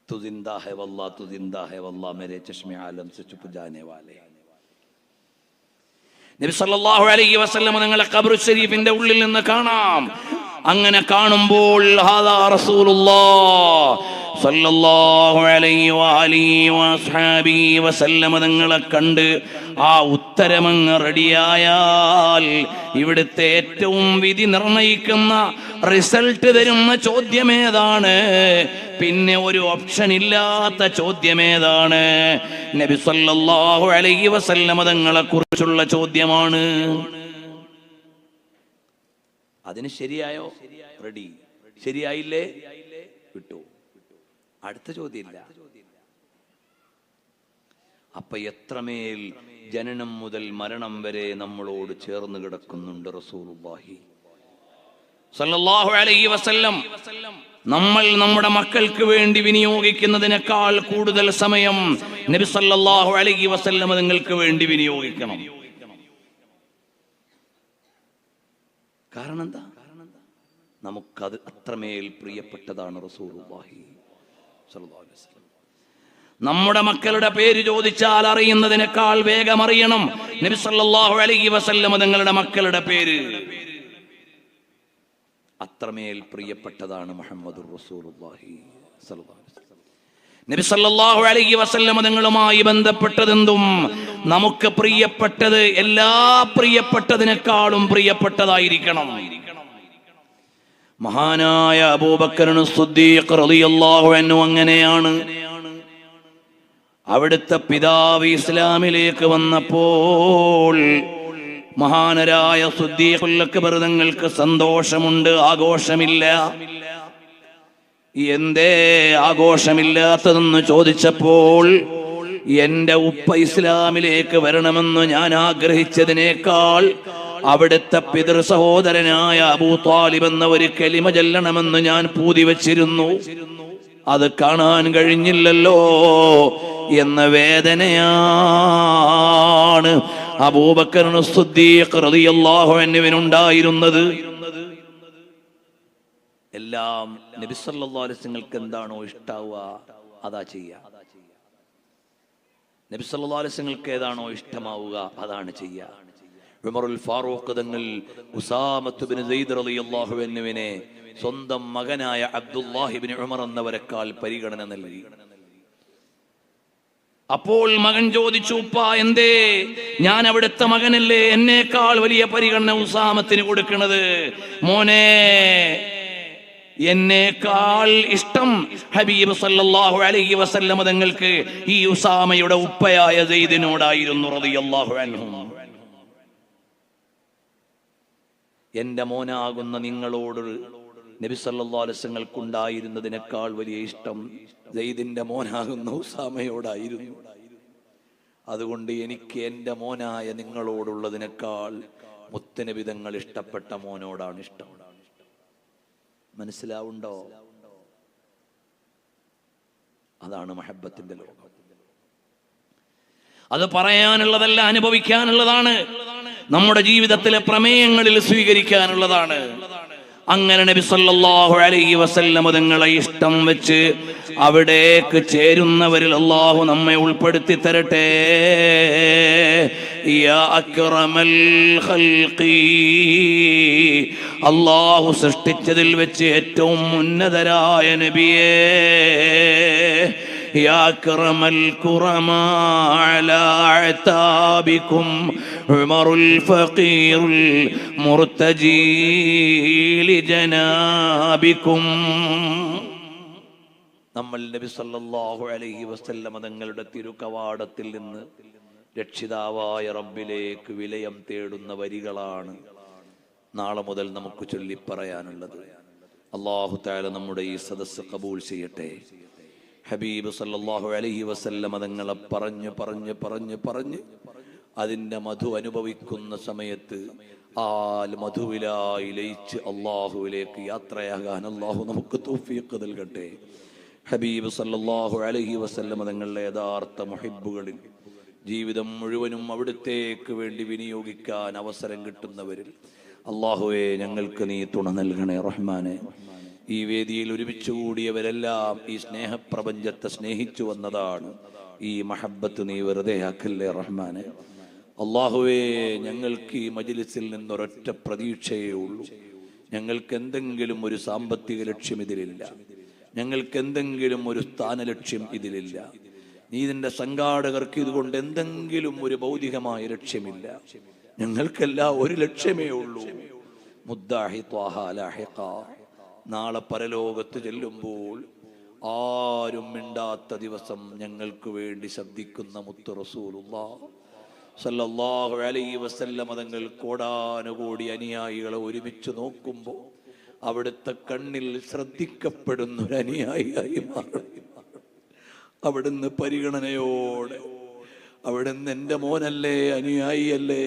तू जिंदा है वल्लाह, तू जिंदा है वल्लाह, मेरे चश्मे आलम से छुप जाने वाले. നബി സല്ലല്ലാഹു അലൈഹി വസല്ലം തങ്ങളെ ഖബർ ശരീഫിന്റെ ഉള്ളിൽ നിന്ന് കാണാം. അങ്ങനെ കാണുമ്പോൾ ഹാദാ റസൂലുള്ളാഹ് സല്ലല്ലാഹു അലൈഹി വഅലിഹി വസ്ഹാബിഹി വസല്ലം തങ്ങളെ കണ്ട് ആ ഉത്തരമങ്ങ് റെഡിയായാൽ ഇവിടുത്തെ ഏറ്റവും വിധി നിർണയിക്കുന്ന റിസൾട്ട് തരുന്ന ചോദ്യമേതാണ്? പിന്നെ ഒരു ഓപ്ഷൻ ഇല്ലാത്ത ചോദ്യമേതാണ്? നബി സല്ലല്ലാഹു അലൈഹി വസല്ലം തങ്ങളെ കുറിച്ചുള്ള ചോദ്യമാണ്. അതിന് ശരിയായോ? റെഡി. ശരിയായില്ലേ? വിട്ടു. അടുത്ത ചോദ്യമില്ല. അപ്പൊ എത്രമേൽ ജനനം മുതൽ മരണം വരെ നമ്മളോട് ചേർന്ന് കിടക്കുന്നുണ്ട് റസൂലുള്ളാഹി സ്വല്ലല്ലാഹു അലൈഹി വസല്ലം. നമ്മൾ നമ്മുടെ മക്കൾക്ക് വേണ്ടി വിനിയോഗിക്കുന്നതിനേക്കാൾ കൂടുതൽ സമയം നബി സല്ലല്ലാഹു അലൈഹി വസല്ലം നിങ്ങൾക്ക് വേണ്ടി വിനിയോഗിക്കണം. കാരണം എന്താ? നമുക്കത് അത്രമേൽ പ്രിയപ്പെട്ടതാണ് റസൂലുള്ളാഹി സ്വല്ലല്ലാഹു അലൈഹി വസല്ലം. നമ്മുടെ മക്കളുടെ പേര് ചോദിച്ചാൽ അറിയുന്നതിനേക്കാൾ വേഗം അറിയണം നബി സല്ലല്ലാഹു അലൈഹി വസല്ലം തങ്ങളുടെ മക്കളുടെ പേര്. അത്രമേൽ പ്രിയപ്പെട്ടതാണ് മുഹമ്മദുർ റസൂലുള്ളാഹി സ്വല്ലല്ലാഹു അലൈഹി വസല്ലം. നബി സല്ലല്ലാഹു അലൈഹി വസല്ലം തങ്ങളുമായി ബന്ധപ്പെട്ടതെന്തും നമുക്ക് പ്രിയപ്പെട്ടത് എല്ലാ പ്രിയപ്പെട്ടതിനേക്കാളും പ്രിയപ്പെട്ടതായിരിക്കണം. മഹാനായ അബൂബക്കർ സിദ്ദീഖ് റളിയല്ലാഹു അൻഹു അങ്ങനെയാണ്. അവിടുത്തെ പിതാവ് ഇസ്ലാമിലേക്ക് വന്നപ്പോൾ മഹാനരായ സിദ്ദീഖുൽ അക്ബർ തങ്ങൾക്ക് സന്തോഷമുണ്ട്, ആഘോഷമില്ല. എന്തേ ആഘോഷമില്ലാത്തതെന്ന് ചോദിച്ചപ്പോൾ എന്റെ ഉപ്പ ഇസ്ലാമിലേക്ക് വരണമെന്ന് ഞാൻ ആഗ്രഹിച്ചതിനേക്കാൾ അവിടുത്തെ പിതൃ സഹോദരനായ അബൂ ത്വാലിബ് എന്ന ഒരു കലിമ ചൊല്ലണമെന്ന് ഞാൻ പൂതി വച്ചിരുന്നു. അത് കാണാൻ കഴിഞ്ഞില്ലല്ലോ എന്ന വേദനയാണ് അബൂബക്കർ സിദ്ദീഖ് റളിയല്ലാഹു അൻഹുവിനുണ്ടായിരുന്നത്. എല്ലാം നബി സല്ലല്ലാഹു അലൈഹി വസല്ലമക്ക് എന്താണോ ഇഷ്ടാവുക അതാ ചെയ്യുക. നബി സല്ലല്ലാഹു അലൈഹി വസല്ലമക്ക് ഏതാണോ ഇഷ്ടമാവുക അതാണ് ചെയ്യുക. ഉമറുൽ ഫാറൂഖ് തങ്ങൾ ഉസാമത്ത് ബിൻ സെയ്ദ് റളിയല്ലാഹു അൻഹുവിനെ സ്വന്തം മകനായ അബ്ദുല്ലാഹി ഇബ്നു ഉമർ എന്നവരെക്കാൾ പരിഗണന നൽകി. അപ്പോൾ മകൻ ചോദിച്ചു, ഉപ്പ എന്തേ? ഞാൻ അവിടുത്തെ മകനല്ലേ, എന്നേക്കാൾ വലിയ പരിഗണന ഉസാമത്തിന് കൊടുക്കുന്നത്? മോനെ, എന്നേക്കാൾ ഇഷ്ടം ഹബീബ് സല്ലല്ലാഹു അലൈഹി വസല്ലം തങ്ങൾക്ക് ഈ ഉസാമയുടെ ഉപ്പയായ സെയ്ദിനോടായിരുന്നു റളിയല്ലാഹു അൻഹു. എന്റെ മോനാകുന്ന നിങ്ങളോട് നബി സല്ലല്ലാഹു അലൈഹി വസല്ലമക്ക് ഉണ്ടായിരുന്നതിനേക്കാൾ വലിയ ഇഷ്ടം സെയ്ദിന്റെ മോനാകുന്ന ഉസാമയോടായിരുന്നു. അതുകൊണ്ട് എനിക്ക് എന്റെ മോനായ നിങ്ങളോടുള്ളതിനേക്കാൾ മുത്തുനബി തങ്ങൾ ഇഷ്ടപ്പെട്ട മോനോടാണ് ഇഷ്ടം. മനസ്സിലാവുണ്ടോ? അതാണ് മഹബ്ബത്തിന്റെ ലോകം. അത് പറയാനുള്ളതല്ല, അനുഭവിക്കാനുള്ളതാണ്. നമ്മുടെ ജീവിതത്തിലെ പ്രമേയങ്ങളിൽ സ്വീകരിക്കാനുള്ളതാണ്. അങ്ങനെ നബി സല്ലല്ലാഹു അലൈഹി വസല്ലം തങ്ങളെ ഇഷ്ടം വെച്ച് അവിടേക്ക് ചേരുന്നവരിൽ അല്ലാഹു നമ്മെ ഉൾപ്പെടുത്തി തരട്ടെ. യാ അക്റമൽ ഖൽഖി, അല്ലാഹു സൃഷ്ടിച്ചതിൽ വെച്ച് ഏറ്റവും ഉന്നതരായ നബിയേ. يا أكرم الكرماء على أعتابكم عمر الفقير المرتجي لجنابكم. നമ്മൾ നബി സല്ലല്ലാഹു അലൈഹി വസല്ലം തങ്ങളുടെ തിരുകവാടത്തിൽ നിന്ന് രക്ഷിതാവായ റബ്ബിലേക്ക് വിലയം തേടുന്ന വരികളാണ് നാളെ മുതൽ നമുക്ക് ചൊല്ലിപ്പറയാനുള്ളത്. അല്ലാഹു തആല നമ്മുടെ ഈ സദസ്സ് ഖബൂൽ ചെയ്യട്ടെ. ഹബീബ് സല്ലല്ലാഹു അലൈഹി വസല്ലം തങ്ങളെ പറഞ്ഞു പറഞ്ഞു പറഞ്ഞു പറഞ്ഞ് അതിൻ്റെ മധു അനുഭവിക്കുന്ന സമയത്ത് ആ മധുവിലായി ലയിച്ച് അള്ളാഹുവിലേക്ക് യാത്രയാകാൻ അള്ളാഹു നമുക്ക് തൗഫീഖ് നൽകട്ടെ. ഹബീബ് സല്ലല്ലാഹു അലൈഹി വസല്ലം തങ്ങളുടെ യഥാർത്ഥ മുഹിബ്ബുകളിൽ ജീവിതം മുഴുവനും അവിടുത്തേക്ക് വേണ്ടി വിനിയോഗിക്കാൻ അവസരം കിട്ടുന്നവരിൽ അള്ളാഹുവേ ഞങ്ങൾക്ക് നീ തുണ നൽകണേ റഹ്മാനെ. ഈ വേദിയിൽ ഒരുമിച്ച് കൂടിയവരെല്ലാം ഈ സ്നേഹപ്രപഞ്ചത്തെ സ്നേഹിച്ചു വന്നതാണ്. ഈ മഹബ്ബത്ത് നീ വെറുതെ ആക്കല്ലേ റഹ്മാനെ. അള്ളാഹുവേ, ഞങ്ങൾക്ക് ഈ മജ്ലിസിൽ നിന്നൊരൊറ്റ പ്രതീക്ഷയേ ഉള്ളൂ. ഞങ്ങൾക്ക് എന്തെങ്കിലും ഒരു സാമ്പത്തിക ലക്ഷ്യം ഇതിലില്ല. ഞങ്ങൾക്ക് എന്തെങ്കിലും ഒരു സ്ഥാനലക്ഷ്യം ഇതിലില്ല. നീ ഇതിൻ്റെ സംഘാടകർക്ക് ഇതുകൊണ്ട് എന്തെങ്കിലും ഒരു ഭൗതികമായ ലക്ഷ്യമില്ല. ഞങ്ങൾക്കെല്ലാം ഒരു ലക്ഷ്യമേ ഉള്ളൂ. മുദ്ദാഹി ത്വാഹ ലാഹിഖ. നാളെ പരലോകത്ത് ചെല്ലുമ്പോൾ ആരും മിണ്ടാത്ത ദിവസം ഞങ്ങൾക്ക് വേണ്ടി ശബ്ദിക്കുന്ന മുത്ത് റസൂലുള്ളാഹ് സല്ലല്ലാഹു അലൈഹി വസല്ലം തങ്ങൾ കോടാനുകോടി അനുയായികളെ ഒരുമിച്ച് നോക്കുമ്പോൾ അവിടുത്തെ കണ്ണിൽ ശ്രദ്ധിക്കപ്പെടുന്ന ഒരു അനുയായിയായി മാറും. അവിടുന്ന് പരിഗണനയോടെ, അവിടുന്ന് എൻ്റെ മോനല്ലേ, അനുയായിയല്ലേ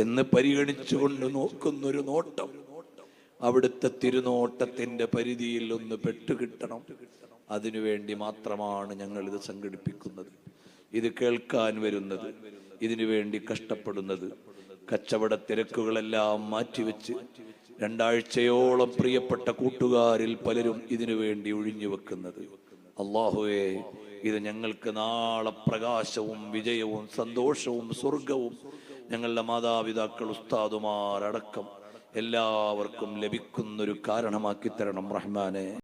എന്ന് പരിഗണിച്ചുകൊണ്ട് നോക്കുന്നൊരു നോട്ടം അവിടുത്തെ തിരുനോട്ടത്തിന്റെ പരിധിയിൽ ഒന്ന് പെട്ടുകിട്ടണം. അതിനുവേണ്ടി മാത്രമാണ് ഞങ്ങൾ ഇത് സംഘടിപ്പിക്കുന്നത്, ഇത് കേൾക്കാൻ വരുന്നത്, ഇതിനു വേണ്ടി കഷ്ടപ്പെടുന്നത്. കച്ചവട തിരക്കുകളെല്ലാം മാറ്റിവെച്ച് 2 ആഴ്ചയോളം പ്രിയപ്പെട്ട കൂട്ടുകാരിൽ പലരും ഇതിനു വേണ്ടി ഒഴിഞ്ഞു വെക്കുന്നത്. അല്ലാഹുവേ, ഇത് ഞങ്ങൾക്ക് നാളെ പ്രകാശവും വിജയവും സന്തോഷവും സ്വർഗവും ഞങ്ങളുടെ മാതാപിതാക്കൾ, ഉസ്താദുമാർ അടക്കം എല്ലാവർക്കും ലഭിക്കുന്നൊരു കാരണമാക്കി തരണം റഹ്മാനെ.